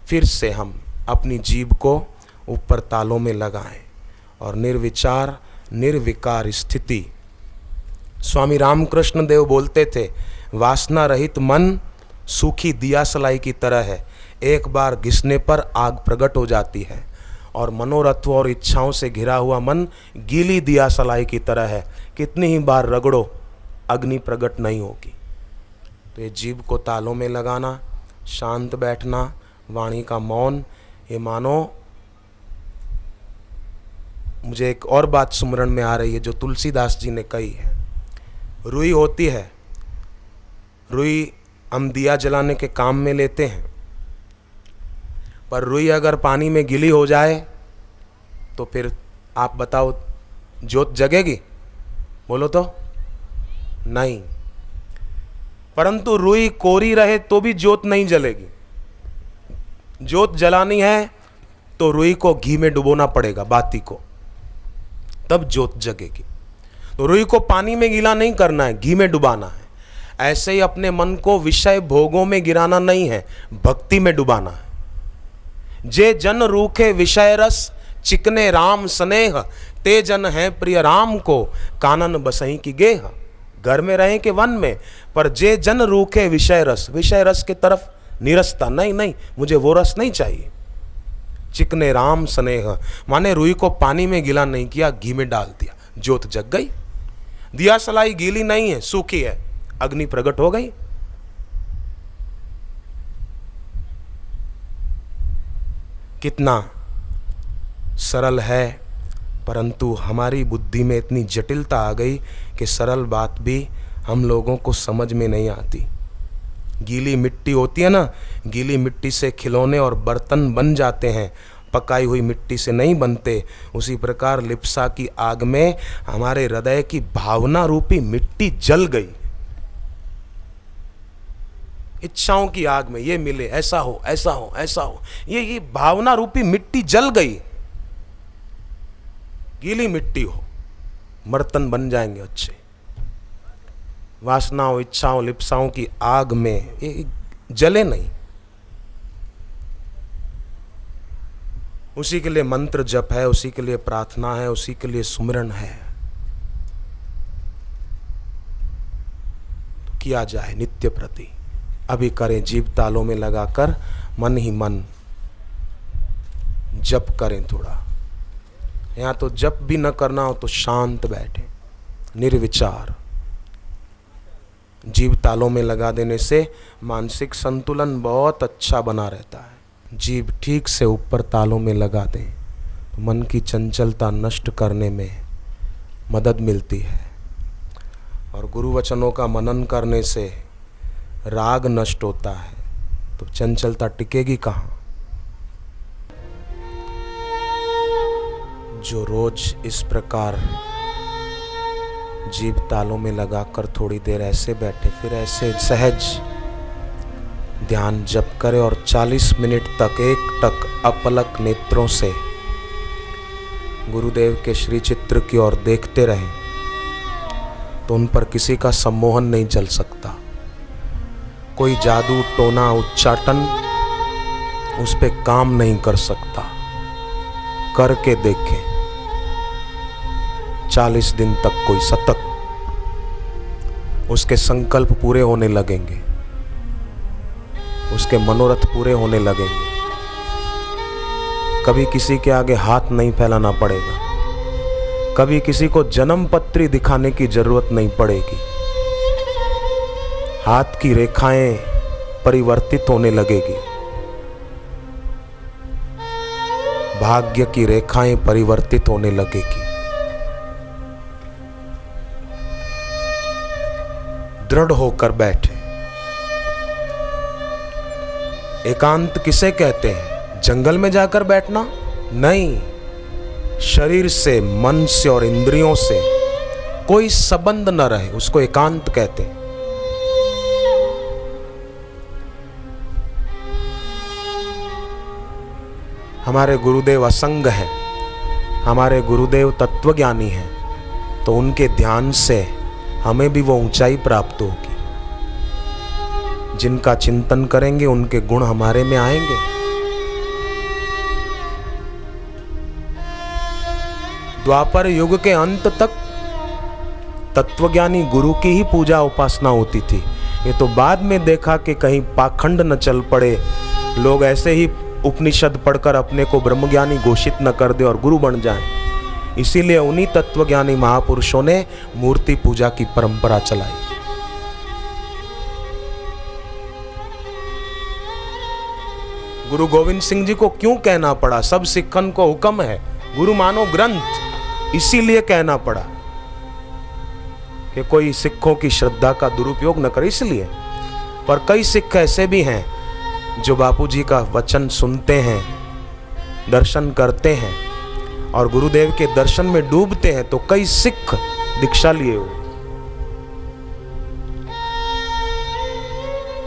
फिर से हम अपनी जीभ को ऊपर तालों में लगाएं और निर्विचार निर्विकार स्थिति। स्वामी रामकृष्ण देव बोलते थे, वासना रहित मन सूखी दिया सलाई की तरह है, एक बार घिसने पर आग प्रकट हो जाती है, और मनोरथों और इच्छाओं से घिरा हुआ मन गीली दिया सलाई की तरह है, कितनी ही बार रगड़ो अग्नि प्रकट नहीं होगी। तो ये जीभ को तालों में लगाना, शांत बैठना, वाणी का मौन, ये मानो। मुझे एक और बात सुमरण में आ रही है जो तुलसीदास जी ने कही है। रुई होती है, रुई हम दिया जलाने के काम में लेते हैं, पर रुई अगर पानी में गीली हो जाए तो फिर आप बताओ ज्योत जगेगी? बोलो तो नहीं। परंतु रुई कोरी रहे तो भी ज्योत नहीं जलेगी। ज्योत जलानी है तो रुई को घी में डुबोना पड़ेगा, बाती को, तब ज्योत जगेगी। तो रुई को पानी में गीला नहीं करना है, घी में डुबाना है। ऐसे ही अपने मन को विषय भोगों में गिराना नहीं है, भक्ति में डुबाना है। जे जन रूखे विषय रस, चिकने राम स्नेह, ते जन है प्रिय राम को, कानन बसही की गेह। घर में रहें कि वन में, पर जे जन रूखे विषय रस, विषय रस की तरफ निरसता, नहीं नहीं, मुझे वो रस नहीं चाहिए। चिकने राम स्नेह माने रुई को पानी में गीला नहीं किया, घी में डाल दिया, ज्योत जग गई। दिया सलाई गीली नहीं है, सूखी है, अग्नि प्रकट हो गई। कितना सरल है, परंतु हमारी बुद्धि में इतनी जटिलता आ गई कि सरल बात भी हम लोगों को समझ में नहीं आती। गीली मिट्टी होती है ना, गीली मिट्टी से खिलौने और बर्तन बन जाते हैं, पकाई हुई मिट्टी से नहीं बनते। उसी प्रकार लिप्सा की आग में हमारे हृदय की भावना रूपी मिट्टी जल गई। इच्छाओं की आग में ये मिले, ऐसा हो ऐसा हो ऐसा हो, ये भावना रूपी मिट्टी जल गई। गीली मिट्टी हो, बर्तन बन जाएंगे अच्छे। वासनाओं, इच्छाओं, लिप्साओं की आग में ये जले नहीं। उसी के लिए मंत्र जप है, उसी के लिए प्रार्थना है, उसी के लिए सुमिरन है। तो किया जाए नित्य प्रति। अभी करें जीव तालों में लगाकर मन ही मन जप करें थोड़ा। यहाँ तो जप भी न करना हो तो शांत बैठे, निर्विचार। जीव तालों में लगा देने से मानसिक संतुलन बहुत अच्छा बना रहता है। जीभ ठीक से ऊपर तालों में लगा दें तो मन की चंचलता नष्ट करने में मदद मिलती है। और गुरु वचनों का मनन करने से राग नष्ट होता है, तो चंचलता टिकेगी कहाँ। जो रोज इस प्रकार जीभ तालों में लगाकर थोड़ी देर ऐसे बैठे, फिर ऐसे सहज ध्यान जप करे और 40 मिनट तक एकटक अपलक नेत्रों से गुरुदेव के श्री चित्र की ओर देखते रहें, तो उन पर किसी का सम्मोहन नहीं चल सकता। कोई जादू टोना उच्चाटन उस पे काम नहीं कर सकता। करके देखें, 40 दिन तक कोई सतत उसके संकल्प पूरे होने लगेंगे, उसके मनोरथ पूरे होने लगेंगे। कभी किसी के आगे हाथ नहीं फैलाना पड़ेगा, कभी किसी को जन्म पत्री दिखाने की जरूरत नहीं पड़ेगी। हाथ की रेखाएं परिवर्तित होने लगेगी, भाग्य की रेखाएं परिवर्तित होने लगेगी। दृढ़ होकर बैठे। एकांत किसे कहते हैं? जंगल में जाकर बैठना नहीं, शरीर से, मन से और इंद्रियों से कोई संबंध न रहे, उसको एकांत कहते हैं। हमारे गुरुदेव असंग हैं, हमारे गुरुदेव तत्वज्ञानी हैं, तो उनके ध्यान से हमें भी वो ऊंचाई प्राप्त होगी। जिनका चिंतन करेंगे उनके गुण हमारे में आएंगे। द्वापर युग के अंत तक तत्वज्ञानी गुरु की ही पूजा उपासना होती थी। ये तो बाद में देखा कि कहीं पाखंड न चल पड़े, लोग ऐसे ही उपनिषद पढ़कर अपने को ब्रह्मज्ञानी घोषित न कर दे और गुरु बन जाएं। इसीलिए उन्हीं तत्वज्ञानी महापुरुषों ने मूर्ति पूजा की परंपरा चलाई। गुरु गोविंद सिंह जी को क्यों कहना पड़ा? सब सिखन को हुक्म है, गुरु मानो ग्रंथ, इसीलिए कहना पड़ा कि कोई सिखों की श्रद्धा का दुरुपयोग न करे, इसलिए। पर कई सिख ऐसे भी हैं जो बापू जी का वचन सुनते हैं, दर्शन करते हैं और गुरुदेव के दर्शन में डूबते हैं। तो कई सिख दीक्षा लिए हुए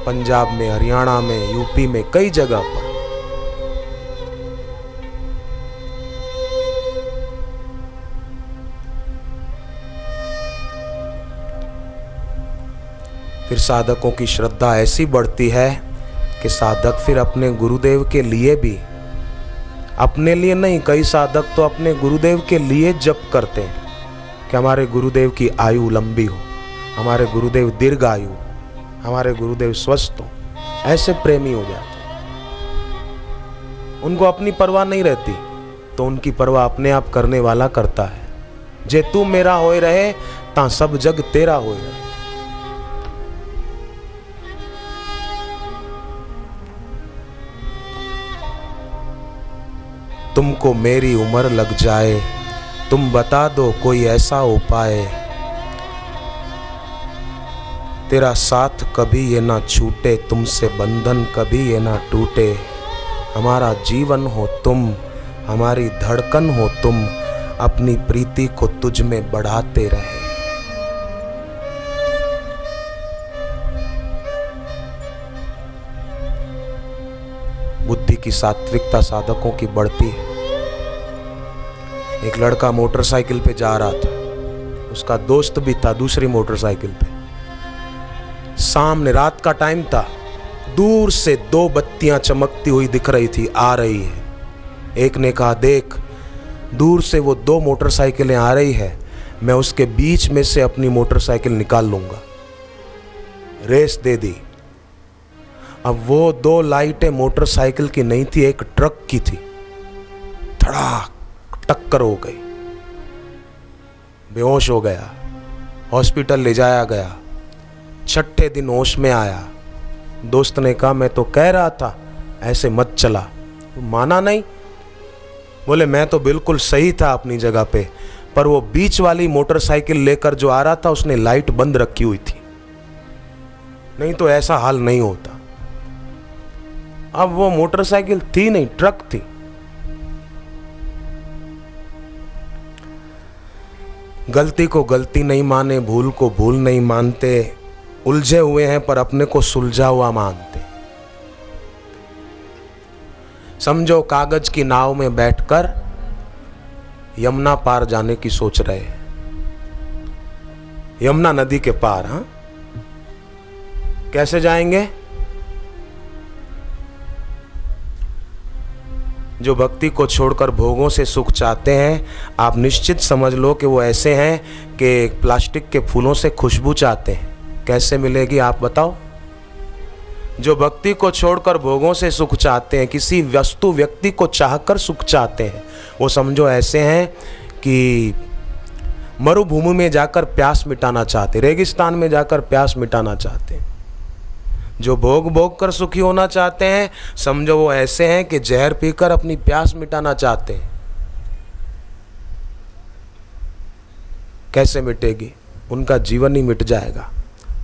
पंजाब में, हरियाणा में, यूपी में, कई जगह पर। फिर साधकों की श्रद्धा ऐसी बढ़ती है कि साधक फिर अपने गुरुदेव के लिए भी, अपने लिए नहीं, कई साधक तो अपने गुरुदेव के लिए जप करते हैं कि हमारे गुरुदेव की आयु लंबी हो, हमारे गुरुदेव दीर्घ आयु, हमारे गुरुदेव स्वस्थ हो। ऐसे प्रेमी हो जाते, उनको अपनी परवाह नहीं रहती, तो उनकी परवाह अपने आप करने वाला करता है। जे तू मेरा होए रहे ता सब जग तेरा होए रहे। तुमको मेरी उम्र लग जाए, तुम बता दो कोई ऐसा उपाय, तेरा साथ कभी ये ना छूटे, तुमसे बंधन कभी ये ना टूटे। हमारा जीवन हो तुम, हमारी धड़कन हो तुम, अपनी प्रीति को तुझ में बढ़ाते रहे। बुद्धि की सात्विकता साधकों की बढ़ती है। एक लड़का मोटरसाइकिल पे जा रहा था, उसका दोस्त भी था दूसरी मोटरसाइकिल पे। सामने रात का टाइम था, दूर से दो बत्तियां चमकती हुई दिख रही थी, आ रही है। एक ने कहा देख, दूर से वो दो मोटरसाइकिलें आ रही है, मैं उसके बीच में से अपनी मोटरसाइकिल निकाल लूंगा। रेस दे दी। अब वो दो लाइटें मोटरसाइकिल की नहीं थी, एक ट्रक की थी। धड़ाक टक्कर हो गई, बेहोश हो गया, हॉस्पिटल ले जाया गया। छठे दिन होश में आया। दोस्त ने कहा मैं तो कह रहा था ऐसे मत चला, माना नहीं। बोले मैं तो बिल्कुल सही था अपनी जगह पे, पर वो बीच वाली मोटरसाइकिल लेकर जो आ रहा था उसने लाइट बंद रखी हुई थी, नहीं तो ऐसा हाल नहीं होता। अब वो मोटरसाइकिल थी नहीं, ट्रक थी। गलती को गलती नहीं माने, भूल को भूल नहीं मानते, उलझे हुए हैं पर अपने को सुलझा हुआ मानते। समझो कागज की नाव में बैठकर यमुना पार जाने की सोच रहे हैं, यमुना नदी के पार। हाँ, कैसे जाएंगे? जो भक्ति को छोड़कर भोगों से सुख चाहते हैं, आप निश्चित समझ लो कि वो ऐसे हैं कि प्लास्टिक के फूलों से खुशबू चाहते हैं। कैसे मिलेगी आप बताओ? जो भक्ति को छोड़कर भोगों से सुख चाहते हैं, किसी वस्तु व्यक्ति को चाहकर सुख चाहते हैं, वो समझो ऐसे हैं कि मरुभूमि में जाकर प्यास मिटाना चाहते, रेगिस्तान में जाकर प्यास मिटाना चाहते हैं। जो भोग भोग कर सुखी होना चाहते हैं, समझो वो ऐसे हैं कि जहर पीकर अपनी प्यास मिटाना चाहते हैं। कैसे मिटेगी? उनका जीवन ही मिट जाएगा।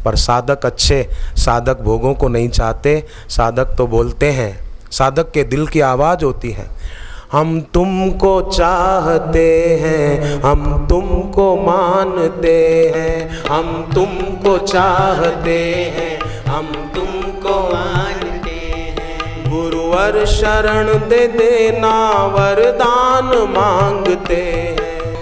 पर साधक अच्छे, साधक भोगों को नहीं चाहते। साधक तो बोलते हैं, साधक के दिल की आवाज होती है, हम तुमको चाहते हैं, हम तुमको मानते हैं, हम तुमको चाहते हैं, हम तुमको मानते हैं। गुरुवर शरण दे देना, वरदान मांगते हैं।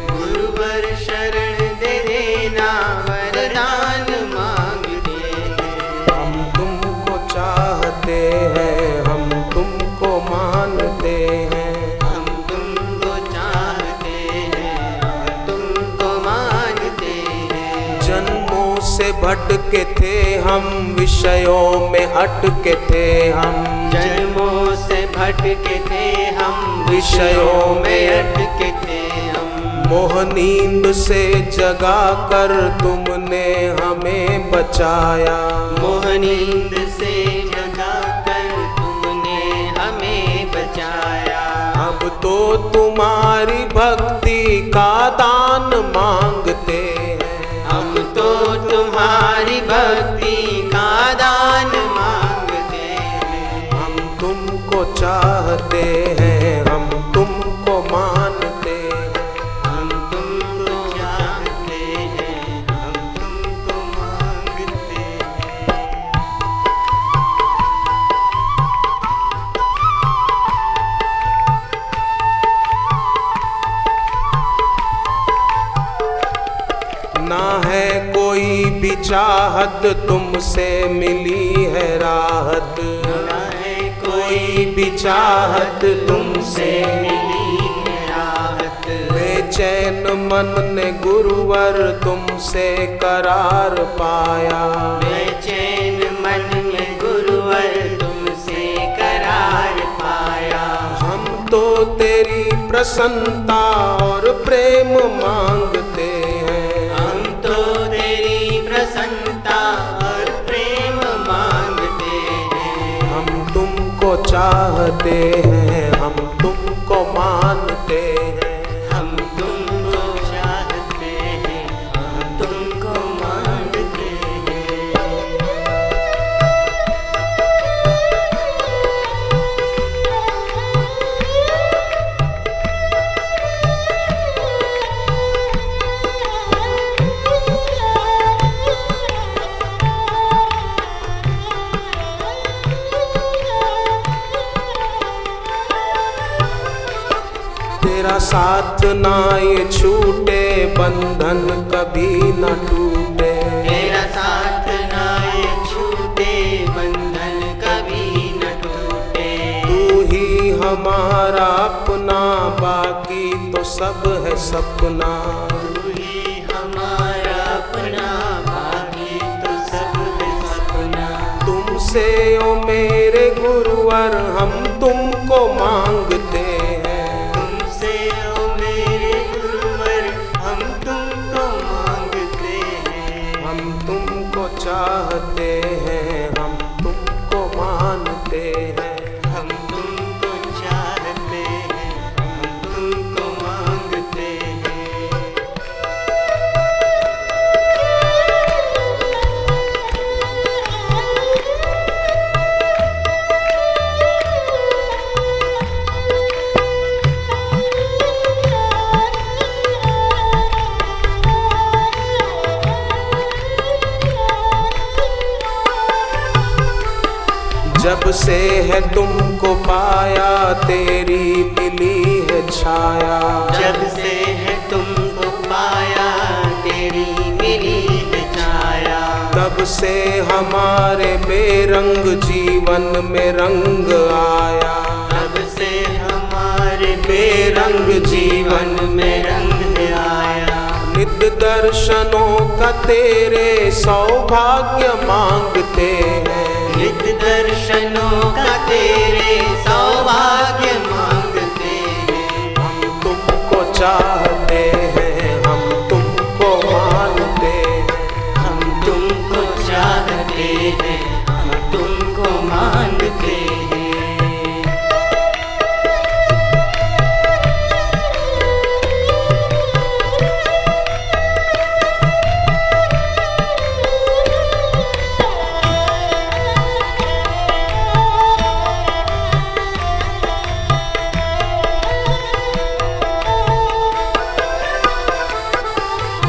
गुरुवर शरण दे देना, वरदान मांगते हैं। हम तुमको चाहते हैं, हम तुमको मानते हैं, हम तुमको चाहते हैं, हम तुमको मानते हैं। जन्मों से भटके थे हम, विषयों में अटके थे हम, जन्मों से भटके थे हम, विषयों में अटके थे हम। मोह नींद से जगा कर तुमने हमें बचाया, मोह नींद से जगा कर तुमने हमें बचाया। अब तो तुम्हारी भक्ति का दान मांगते हैं, हम तो तुम्हारी भक्ति का दान मांगते हैं। हम तुमको चाहते हैं, हम तुमको मानते हैं, हम तुमको चाहते हैं, हम तुमको मांगते हैं। ना है कोई भी चाहत, तुमसे मिली है राहत, ना है कोई भी चाहत तुमसे मिली है राहत। बेचैन मन ने गुरुवर तुमसे करार पाया, बेचैन मन में गुरुवर तो तेरी प्रसन्नता और प्रेम मांगते हैं। हम तो तेरी प्रसन्नता और प्रेम मांगते हैं। हम तुमको चाहते हैं, हम तुमको मानते हैं। हम तुमको चाहते हैं, हम तुमको मानते हैं। तेरा साथ ना ये छूटे, बंधन कभी न टूटे। तेरा साथ ना ये छूटे, बंधन कभी न टूटे। तू ही हमारा अपना, बाकी तो सब है सपना। तू ही हमारा अपना, बाकी तो सब है सपना। तुमसे ओ मेरे गुरुवर हम तुमको मांगते हैं। तुमसे ओ मेरे गुरुवर हम तुमको मांगते हैं। हम तुमको चाहते हैं, हम तुमको मानते हैं। हम तुमको चाहते हैं, हम तुमको मांगते हैं। जब से है तुमको पाया, तेरी मिली है छाया। जब से है तुमको पाया, तेरी मिली है छाया। तब से हमारे बेरंग जीवन में रंग आया। तब से हमारे बेरंग जीवन में रंग आया। नित्य दर्शनों का तेरे सौभाग्य मांगते हैं। नित्य दर्शनों का तेरे सौभाग्य मांगते हैं। हम तुमको चाहते हैं, हम तुमको मानते हैं। हम तुमको चाहते हैं, हम तुमको मानते हैं।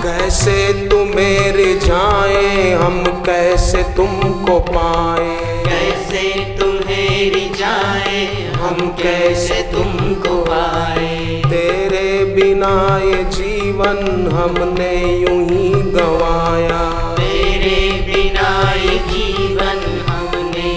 कैसे तुम्हें रिझाएं हम, कैसे तुमको पाएं। कैसे तुम्हें रिझाए हम, कैसे तुमको पाए। तेरे बिना ये जीवन हमने यूं ही गंवाया। तेरे बिना ये जीवन हमने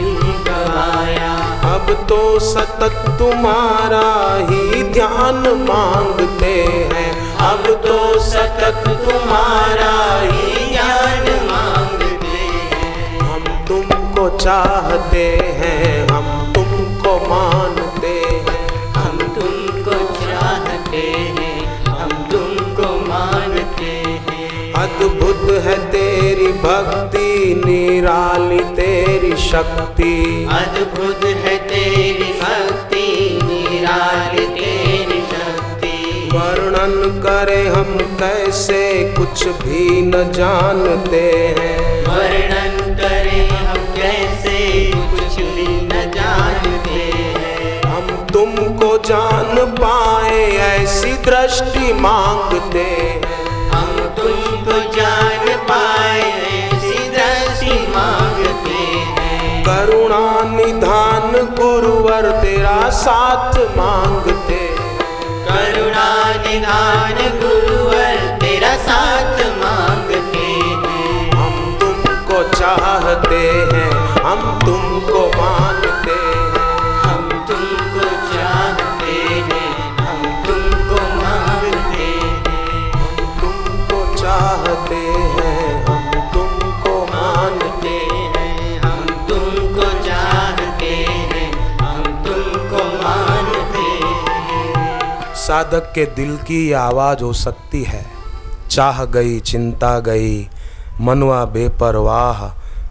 यूं गवाया। अब तो सतत तुम्हारा ही ध्यान मांगते हैं। अब तो सतत तुम्हारा ही ज्ञान मांगते हैं। हम तुमको चाहते हैं, हम तुमको मानते हैं। हम तुमको चाहते हैं, हम तुमको मानते हैं। अद्भुत है तेरी भक्ति, निराली तेरी शक्ति। अद्भुत है तेरी भक्ति, निराली तेरी शक्ति। वर्णन करें हम कैसे, कुछ भी न जानते हैं। वर्णन करें हम कैसे, कुछ भी न जानते हैं। हम तुमको जान पाए, ऐसी दृष्टि मांगते हैं। हम तुमको जान पाए, ऐसी दृष्टि मांगते हैं। करुणा निधान गुरुवर तेरा साथ मांगते हैं। करुणा निधान गुरुवर तेरा साथ मांगते हैं। हम तुमको चाहते हैं, हम तुमको मानते हैं। हम तुमको चाहते हैं, हम तुमको मांगते हैं। हम तुमको चाहते हैं, हम तुमको मानते हैं। हम तुमको चाहते हैं, हम तुमको मानते साधक के दिल की ये आवाज हो सकती है, चाह गई चिंता गई मनवा बेपरवाह,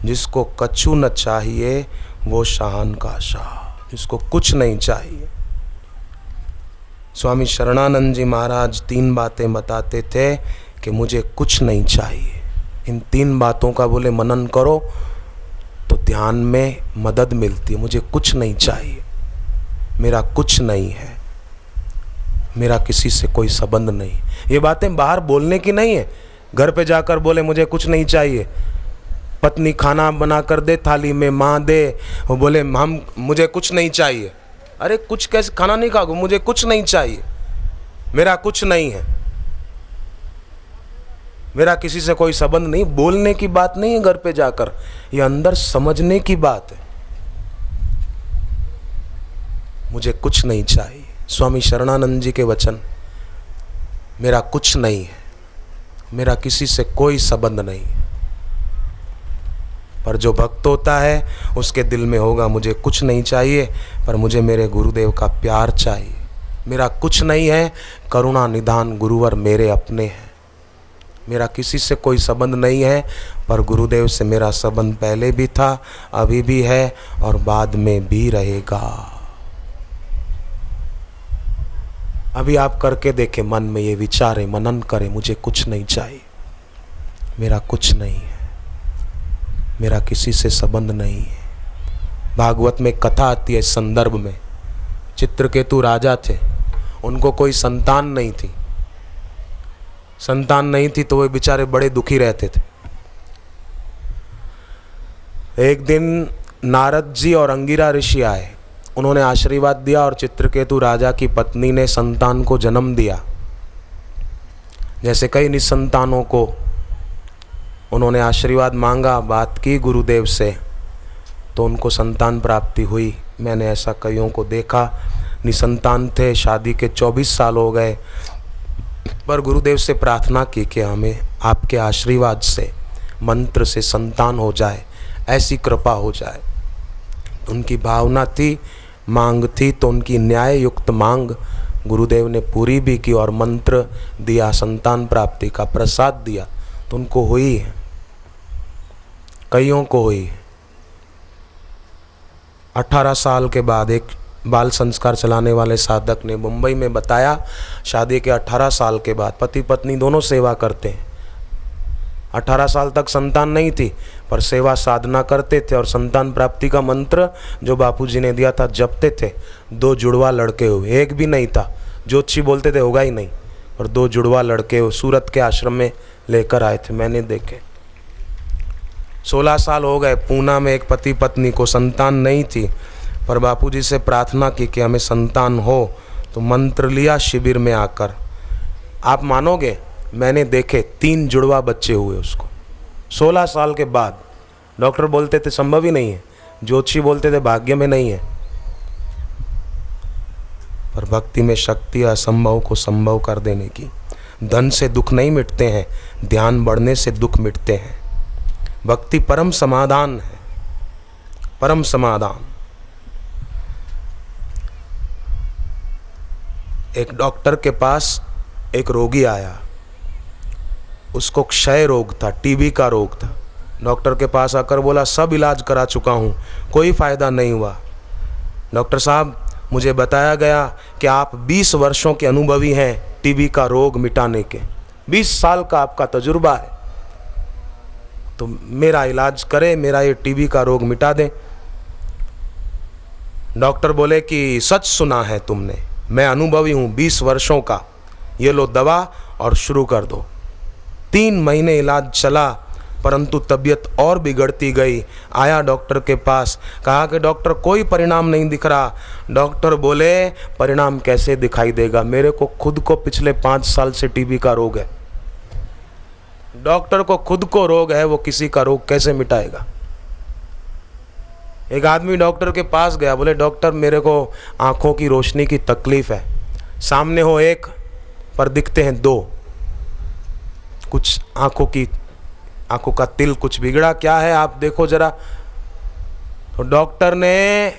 जिसको कछु न चाहिए वो शान का शाह, जिसको कुछ नहीं चाहिए। स्वामी शरणानंद जी महाराज 3 बातें बताते थे कि मुझे कुछ नहीं चाहिए। इन 3 बातों का बोले मनन करो तो ध्यान में मदद मिलती है। मुझे कुछ नहीं चाहिए, मेरा कुछ नहीं है, मेरा किसी से कोई संबंध नहीं। ये बातें बाहर बोलने की नहीं है। घर पे जाकर बोले मुझे कुछ नहीं चाहिए, पत्नी खाना बना कर दे थाली में, माँ दे, वो बोले मुझे कुछ नहीं चाहिए। अरे कुछ कैसे, खाना नहीं खाओगे, मुझे कुछ नहीं चाहिए, मेरा कुछ नहीं है, मेरा किसी से कोई संबंध नहीं। बोलने की बात नहीं है घर पे जाकर, ये अंदर समझने की बात है। मुझे कुछ नहीं चाहिए। स्वामी शरणानंद जी के वचन, मेरा कुछ नहीं है, मेरा किसी से कोई संबंध नहीं है। पर जो भक्त होता है उसके दिल में होगा मुझे कुछ नहीं चाहिए, पर मुझे मेरे गुरुदेव का प्यार चाहिए। मेरा कुछ नहीं है, करुणा निधान गुरुवर मेरे अपने हैं। मेरा किसी से कोई संबंध नहीं है, पर गुरुदेव से मेरा संबंध पहले भी था, अभी भी है और बाद में भी रहेगा। अभी आप करके देखें, मन में ये विचारें, मनन करें, मुझे कुछ नहीं चाहिए, मेरा कुछ नहीं है, मेरा किसी से संबंध नहीं है। भागवत में कथा आती है इस संदर्भ में। चित्रकेतु राजा थे, उनको कोई संतान नहीं थी। संतान नहीं थी तो वे बेचारे बड़े दुखी रहते थे। एक दिन नारद जी और अंगिरा ऋषि आए, उन्होंने आशीर्वाद दिया और चित्रकेतु राजा की पत्नी ने संतान को जन्म दिया। जैसे कई निसंतानों को उन्होंने आशीर्वाद मांगा, बात की गुरुदेव से, तो उनको संतान प्राप्ति हुई। मैंने ऐसा कईयों को देखा, निसंतान थे, शादी के 24 साल हो गए, पर गुरुदेव से प्रार्थना की कि हमें आपके आशीर्वाद से, मंत्र से संतान हो जाए, ऐसी कृपा हो जाए। उनकी भावना थी, मांग थी, तो उनकी न्याय युक्त मांग गुरुदेव ने पूरी भी की और मंत्र दिया, संतान प्राप्ति का प्रसाद दिया, तो उनको हुई है, कईयों को हुई है। 18 साल के बाद एक बाल संस्कार चलाने वाले साधक ने मुंबई में बताया, शादी के 18 साल के बाद पति पत्नी दोनों सेवा करते हैं। 18 साल तक संतान नहीं थी, पर सेवा साधना करते थे और संतान प्राप्ति का मंत्र जो बापूजी ने दिया था जपते थे। 2 जुड़वा लड़के हुए, एक भी नहीं था। ज्योतिषी बोलते थे होगा ही नहीं, और 2 जुड़वा लड़के सूरत के आश्रम में लेकर आए थे, मैंने देखे। 16 साल हो गए, पूना में एक पति पत्नी को संतान नहीं थी, पर बापूजी से प्रार्थना की कि हमें संतान हो, तो मंत्र लिया शिविर में आकर। आप मानोगे, मैंने देखे 3 जुड़वा बच्चे हुए उसको 16 साल के बाद। डॉक्टर बोलते थे संभव ही नहीं है, ज्योतिषी बोलते थे भाग्य में नहीं है, पर भक्ति में शक्ति असंभव को संभव कर देने की। धन से दुख नहीं मिटते हैं, ध्यान बढ़ने से दुख मिटते हैं। भक्ति परम समाधान है, परम समाधान। एक डॉक्टर के पास एक रोगी आया, उसको क्षय रोग था, टीबी का रोग था। डॉक्टर के पास आकर बोला सब इलाज करा चुका हूँ, कोई फ़ायदा नहीं हुआ। डॉक्टर साहब, मुझे बताया गया कि आप 20 वर्षों के अनुभवी हैं टीबी का रोग मिटाने के, 20 साल का आपका तजुर्बा है, तो मेरा इलाज करें, मेरा ये टीबी का रोग मिटा दें। डॉक्टर बोले कि सच सुना है तुमने, मैं अनुभवी हूँ 20 वर्षों का, ये लो दवा और शुरू कर दो। 3 महीने इलाज चला, परंतु तबीयत और बिगड़ती गई। आया डॉक्टर के पास, कहा कि डॉक्टर कोई परिणाम नहीं दिख रहा। डॉक्टर बोले परिणाम कैसे दिखाई देगा, मेरे को खुद को पिछले 5 साल से टीबी का रोग है। डॉक्टर को खुद को रोग है, वो किसी का रोग कैसे मिटाएगा। एक आदमी डॉक्टर के पास गया, बोले डॉक्टर मेरे को आँखों की रोशनी की तकलीफ़ है, सामने हो एक पर दिखते हैं 2, कुछ आंखों का तिल कुछ बिगड़ा, क्या है आप देखो जरा। तो डॉक्टर ने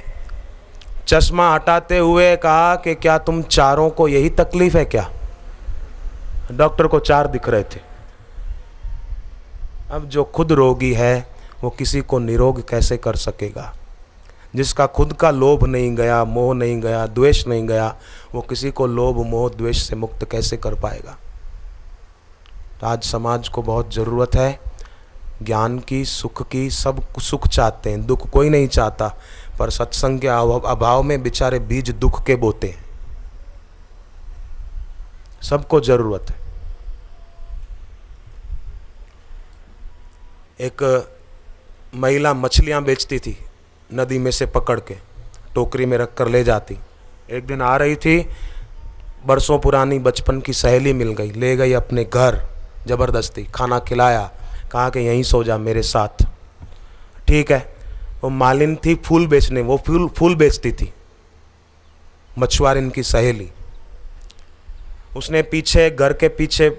चश्मा हटाते हुए कहा कि क्या तुम चारों को यही तकलीफ है क्या? डॉक्टर को 4 दिख रहे थे। अब जो खुद रोगी है वो किसी को निरोग कैसे कर सकेगा? जिसका खुद का लोभ नहीं गया, मोह नहीं गया, द्वेष नहीं गया, वो किसी को लोभ मोह द्वेष से मुक्त कैसे कर पाएगा? तो आज समाज को बहुत ज़रूरत है ज्ञान की, सुख की। सब सुख चाहते हैं, दुख कोई नहीं चाहता, पर सत्संग के अभाव में बेचारे बीज दुख के बोते हैं। सबको जरूरत है। एक महिला मछलियां बेचती थी, नदी में से पकड़ के टोकरी में रख कर ले जाती। एक दिन आ रही थी, बरसों पुरानी बचपन की सहेली मिल गई, ले गई अपने घर, ज़बरदस्ती खाना खिलाया, कहा कि यहीं सो जा मेरे साथ। ठीक है। वो मालिन थी फूल बेचने, वो फूल बेचती थी, मछुआरिन की सहेली। उसने पीछे, घर के पीछे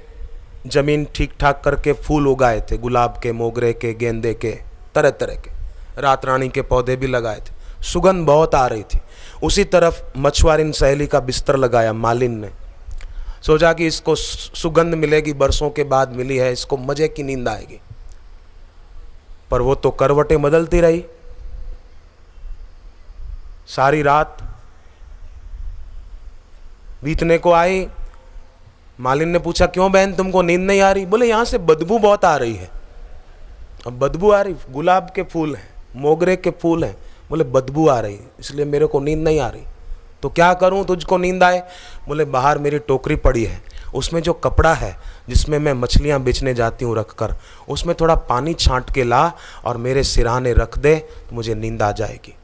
जमीन ठीक ठाक करके फूल उगाए थे, गुलाब के, मोगरे के, गेंदे के, तरह तरह के, रात रानी के पौधे भी लगाए थे। सुगंध बहुत आ रही थी। उसी तरफ मछुआरिन सहेली का बिस्तर लगाया मालिन ने। सोचा कि इसको सुगंध मिलेगी, बरसों के बाद मिली है, इसको मजे की नींद आएगी। पर वो तो करवटें बदलती रही सारी रात। बीतने को आई, मालिन ने पूछा क्यों बहन तुमको नींद नहीं आ रही? बोले यहां से बदबू बहुत आ रही है। अब बदबू आ रही? गुलाब के फूल हैं, मोगरे के फूल हैं। बोले बदबू आ रही इसलिए मेरे को नींद नहीं आ रही। तो क्या करूं तुझको नींद आए? बोले बाहर मेरी टोकरी पड़ी है, उसमें जो कपड़ा है जिसमें मैं मछलियां बेचने जाती हूं रख कर, उसमें थोड़ा पानी छांट के ला और मेरे सिरहाने रख दे तो मुझे नींद आ जाएगी।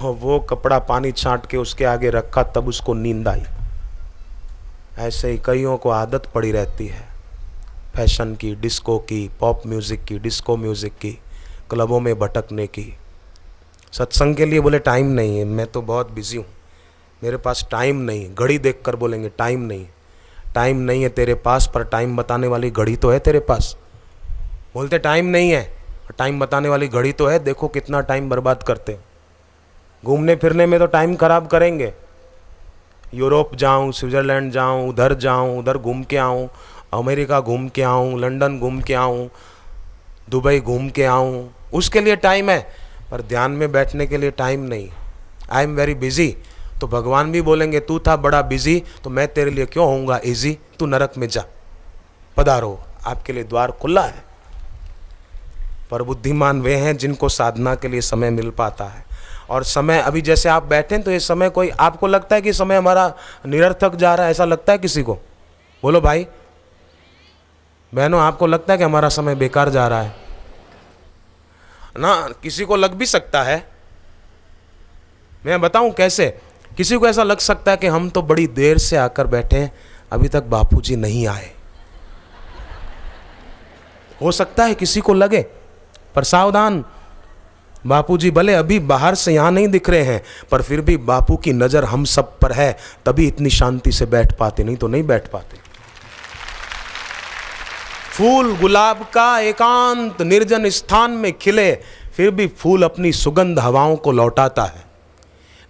वो कपड़ा पानी छांट के उसके आगे रखा, तब उसको नींद आई। ऐसे ही कईयों को आदत पड़ी रहती है फैशन की, डिस्को की, पॉप म्यूज़िक की, डिस्को म्यूज़िक की, क्लबों में भटकने की। सत्संग के लिए बोले टाइम नहीं है, मैं तो बहुत बिजी हूँ, मेरे पास टाइम नहीं है। घड़ी देख कर बोलेंगे टाइम नहीं है। टाइम नहीं है तेरे पास, पर टाइम बताने वाली घड़ी तो है तेरे पास। बोलते टाइम नहीं है, टाइम बताने वाली घड़ी तो है, देखो कितना टाइम बर्बाद करते। घूमने फिरने में तो टाइम खराब करेंगे। यूरोप जाऊं, स्विट्ज़रलैंड जाऊं, उधर घूम के आऊं, अमेरिका घूम के आऊं, लंदन घूम के आऊं, दुबई घूम के आऊं, उसके लिए टाइम है, पर ध्यान में बैठने के लिए टाइम नहीं। I am very busy. तो भगवान भी बोलेंगे तू था बड़ा बिजी, तो मैं तेरे लिए क्यों होऊंगा इजी? तू नरक में जा, पधारो, आपके लिए द्वार खुला है। पर बुद्धिमान वे हैं जिनको साधना के लिए समय मिल पाता है। और समय, अभी जैसे आप बैठे तो ये समय, कोई आपको लगता है कि समय हमारा निरर्थक जा रहा है? ऐसा लगता है किसी को? बोलो भाई बहनों, आपको लगता है कि हमारा समय बेकार जा रहा है ना? किसी को लग भी सकता है। मैं बताऊं कैसे? किसी को ऐसा लग सकता है कि हम तो बड़ी देर से आकर बैठे हैं, अभी तक बापूजी नहीं आए। हो सकता है किसी को लगे, पर सावधान, बापूजी भले अभी बाहर से यहाँ नहीं दिख रहे हैं, पर फिर भी बापू की नज़र हम सब पर है, तभी इतनी शांति से बैठ पाते, नहीं तो नहीं बैठ पाते। फूल गुलाब का एकांत निर्जन स्थान में खिले, फिर भी फूल अपनी सुगंध हवाओं को लौटाता है।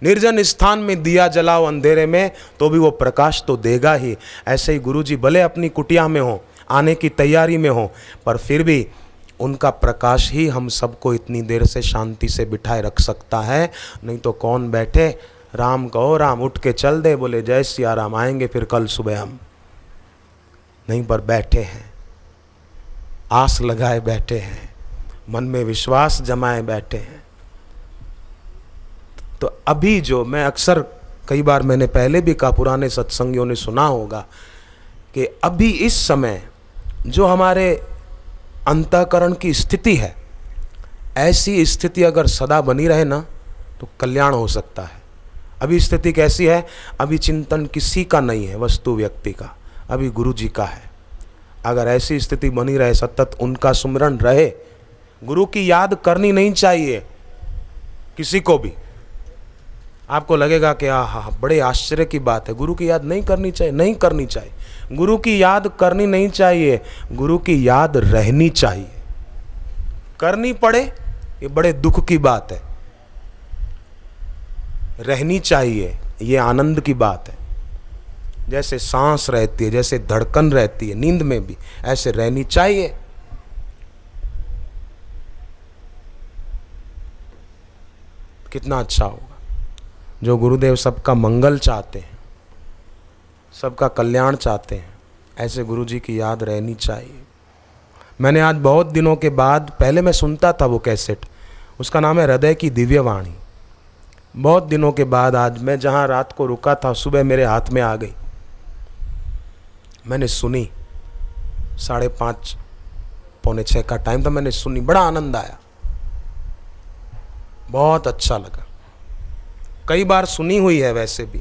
निर्जन स्थान में दिया जलाओ अंधेरे में, तो भी वो प्रकाश तो देगा ही। ऐसे ही गुरुजी भले अपनी कुटिया में हो, आने की तैयारी में हो, पर फिर भी उनका प्रकाश ही हम सबको इतनी देर से शांति से बिठाए रख सकता है। नहीं तो कौन बैठे, राम कहो राम, उठ के चल दे, बोले जय सिया राम, आएंगे फिर कल सुबह हम। नहीं, पर बैठे हैं, आस लगाए बैठे हैं, मन में विश्वास जमाए बैठे हैं। तो अभी जो मैं अक्सर, कई बार मैंने पहले भी कहा, पुराने सत्संगियों ने सुना होगा कि अभी इस समय जो हमारे अंतःकरण की स्थिति है, ऐसी स्थिति अगर सदा बनी रहे ना तो कल्याण हो सकता है। अभी स्थिति कैसी है? अभी चिंतन किसी का नहीं है, वस्तु व्यक्ति का, अभी गुरु जी का है। अगर ऐसी स्थिति बनी रहे, सतत उनका सुमिरन रहे, गुरु की याद करनी नहीं चाहिए किसी को भी। आपको लगेगा कि आहा बड़े आश्चर्य की बात है, गुरु की याद नहीं करनी चाहिए। नहीं करनी चाहिए, गुरु की याद करनी नहीं चाहिए, गुरु की याद रहनी चाहिए। करनी पड़े ये बड़े दुख की बात है। रहनी चाहिए, ये आनंद की बात है। जैसे सांस रहती है, जैसे धड़कन रहती है नींद में भी, ऐसे रहनी चाहिए। कितना अच्छा होगा। जो गुरुदेव सबका मंगल चाहते हैं, सबका कल्याण चाहते हैं, ऐसे गुरु जी की याद रहनी चाहिए। मैंने आज बहुत दिनों के बाद, पहले मैं सुनता था वो कैसेट, उसका नाम है हृदय की दिव्य वाणी। बहुत दिनों के बाद आज मैं जहाँ रात को रुका था, सुबह मेरे हाथ में आ गई, मैंने सुनी। 5:30 पौने 6 का टाइम था, मैंने सुनी, बड़ा आनंद आया, बहुत अच्छा लगा। कई बार सुनी हुई है वैसे भी,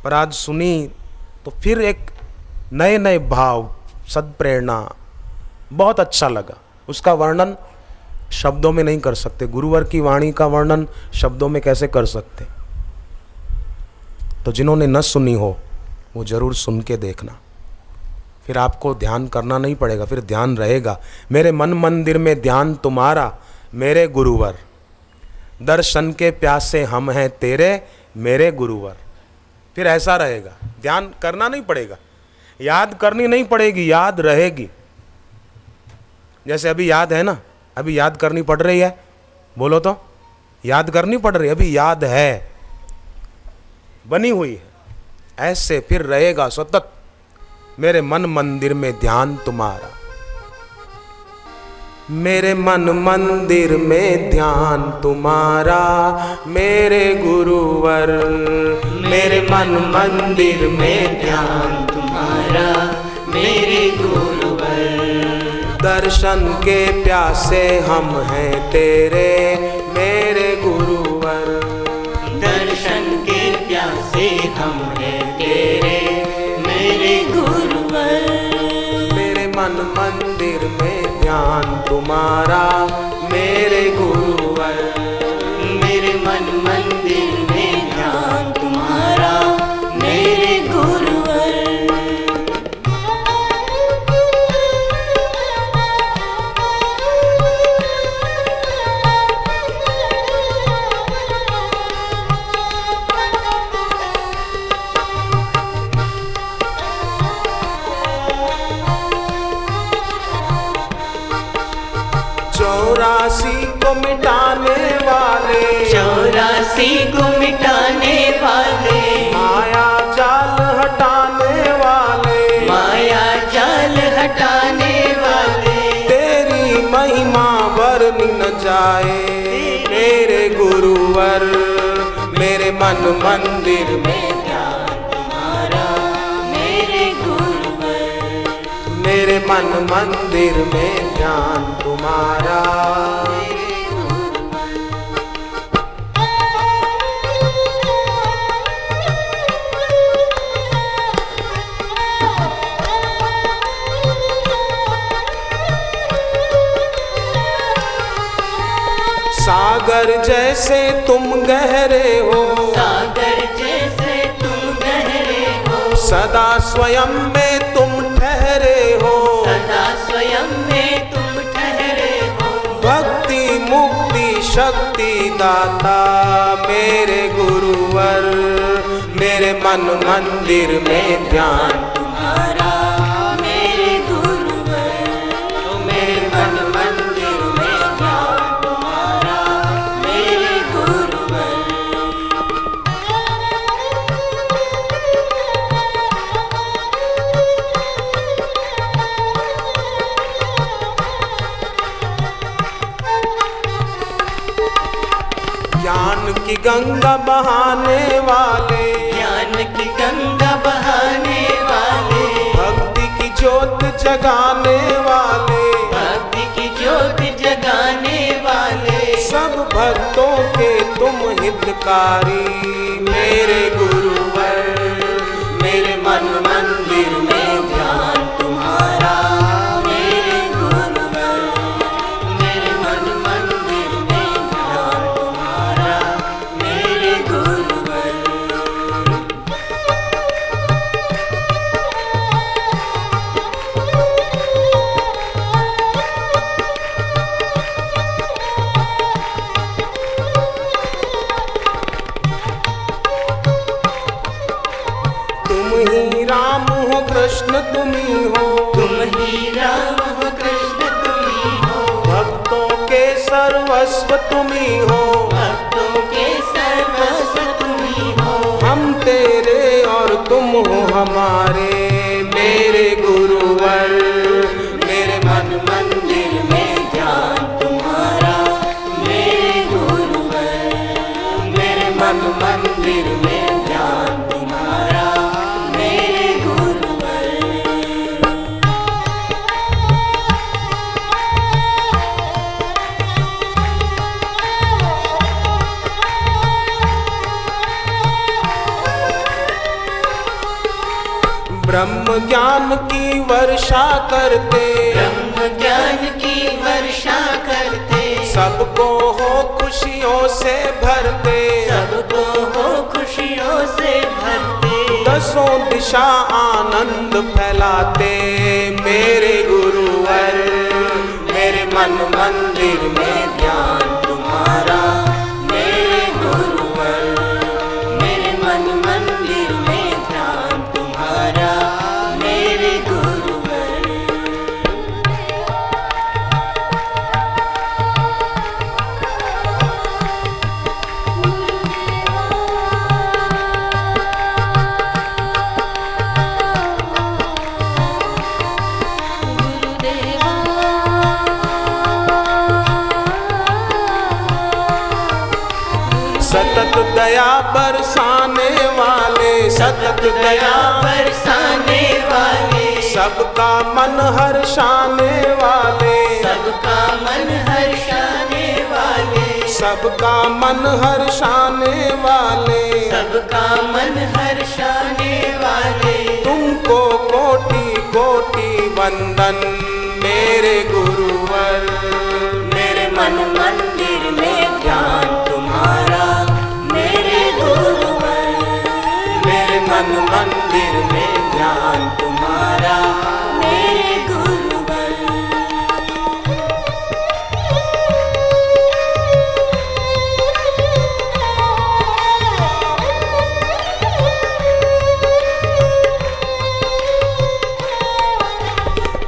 पर आज सुनी तो फिर एक नए नए भाव, सद्प्रेरणा, बहुत अच्छा लगा। उसका वर्णन शब्दों में नहीं कर सकते। गुरुवर की वाणी का वर्णन शब्दों में कैसे कर सकते। तो जिन्होंने न सुनी हो वो ज़रूर सुन के देखना, फिर आपको ध्यान करना नहीं पड़ेगा, फिर ध्यान रहेगा। मेरे मन मंदिर में ध्यान तुम्हारा मेरे गुरुवर, दर्शन के प्यासे हम हैं तेरे मेरे गुरुवर। फिर ऐसा रहेगा, ध्यान करना नहीं पड़ेगा, याद करनी नहीं पड़ेगी, याद रहेगी। जैसे अभी याद है ना, अभी याद करनी पड़ रही है, बोलो तो, याद करनी पड़ रही है, अभी याद है, बनी हुई है। ऐसे फिर रहेगा सतत, मेरे मन मंदिर में ध्यान तुम्हारा, मेरे मन मंदिर में ध्यान तुम्हारा मेरे गुरुवर, मेरे मन मंदिर में ध्यान तुम्हारा मेरे गुरुवर, दर्शन के प्यासे हम हैं तेरे मेरे गुरुवर, दर्शन के प्यासे हम हैं तेरे मेरे गुरुवर, मेरे मन मंदिर में ध्यान तुम्हारा मेरे गुरुवर, मेरे मन मंदिर में ध्यान तुम्हारा मेरे गुरुवर। चौरासी को मिटाने वाले, 84 को मिटाने वाले, माया जाल हटाने वाले, माया जाल हटाने वाले, तेरी महिमा वर्णि न जाए मेरे गुरुवर, मेरे मन मंदिर में ध्यान तुम्हारा मेरे गुरुवर, मेरे मन मंदिर में ध्यान तुम्हारा। सागर जैसे तुम गहरे हो, सागर जैसे तुम गहरे हो, सदा स्वयं में तुम ठहरे हो, सदा स्वयं में तुम ठहरे हो, भक्ति मुक्ति शक्ति दाता मेरे गुरुवर, मेरे मन मंदिर में ध्यान तुम्हारा मेरे गुरुवर, मेरे मन मंदिर में ध्यान तुम्हारा मेरे गुरुवर। ज्ञान की गंगा बहाने वाले, ज्ञान की गंगा बहाने वाले, भक्ति की ज्योत जगाने वाले, भक्ति की ज्योत जगाने वाले, सब भक्तों के तुम हितकारी मेरे गुरुवर, मेरे मन मंदिर में ध्यान तुम्हारा मेरे गुरुवर, मेरे मन मंदिर में ध्यान तुम्हारा मेरे गुरुवर। ब्रह्म ज्ञान की वर्षा करते, ब्रह्म ज्ञान की वर्षा करते, सबको हो खुशियों से भरते, सबको हो खुशियों से भरते, दसों दिशा आनंद फैलाते। मेरे गुरुवर, मेरे मन मंदिर में ध्यान तुम्हारा, मेरे गुरुवर, मेरे मन मंदिर में ध्यान तुम्हारा, मेरे गुरुवर। सतत दया बरसाने वाले, सतत दया बरसाने वाले, सबका मन हर्षाने वाले, सबका मन हर्षाने वाले, सबका मन हर्षाने वाले, सबका मन हर्षाने वाले, तुमको कोटि कोटि वंदन। मेरे गुरुवर, मेरे मन मंदिर में ध्यान तुम्हारा, मेरे गुरुवर, मेरे मन मंदिर में ध्यान तुम्हारा, मेरे गुरुवर।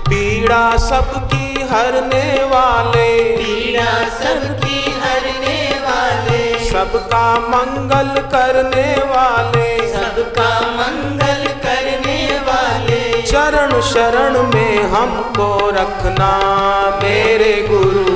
पीड़ा सबकी हरने वाले, पीड़ा सबकी हरने वाले, सबका मंगल करने वाले, सबका मंगल करने वाले, चरण शरण में हमको रखना। मेरे गुरु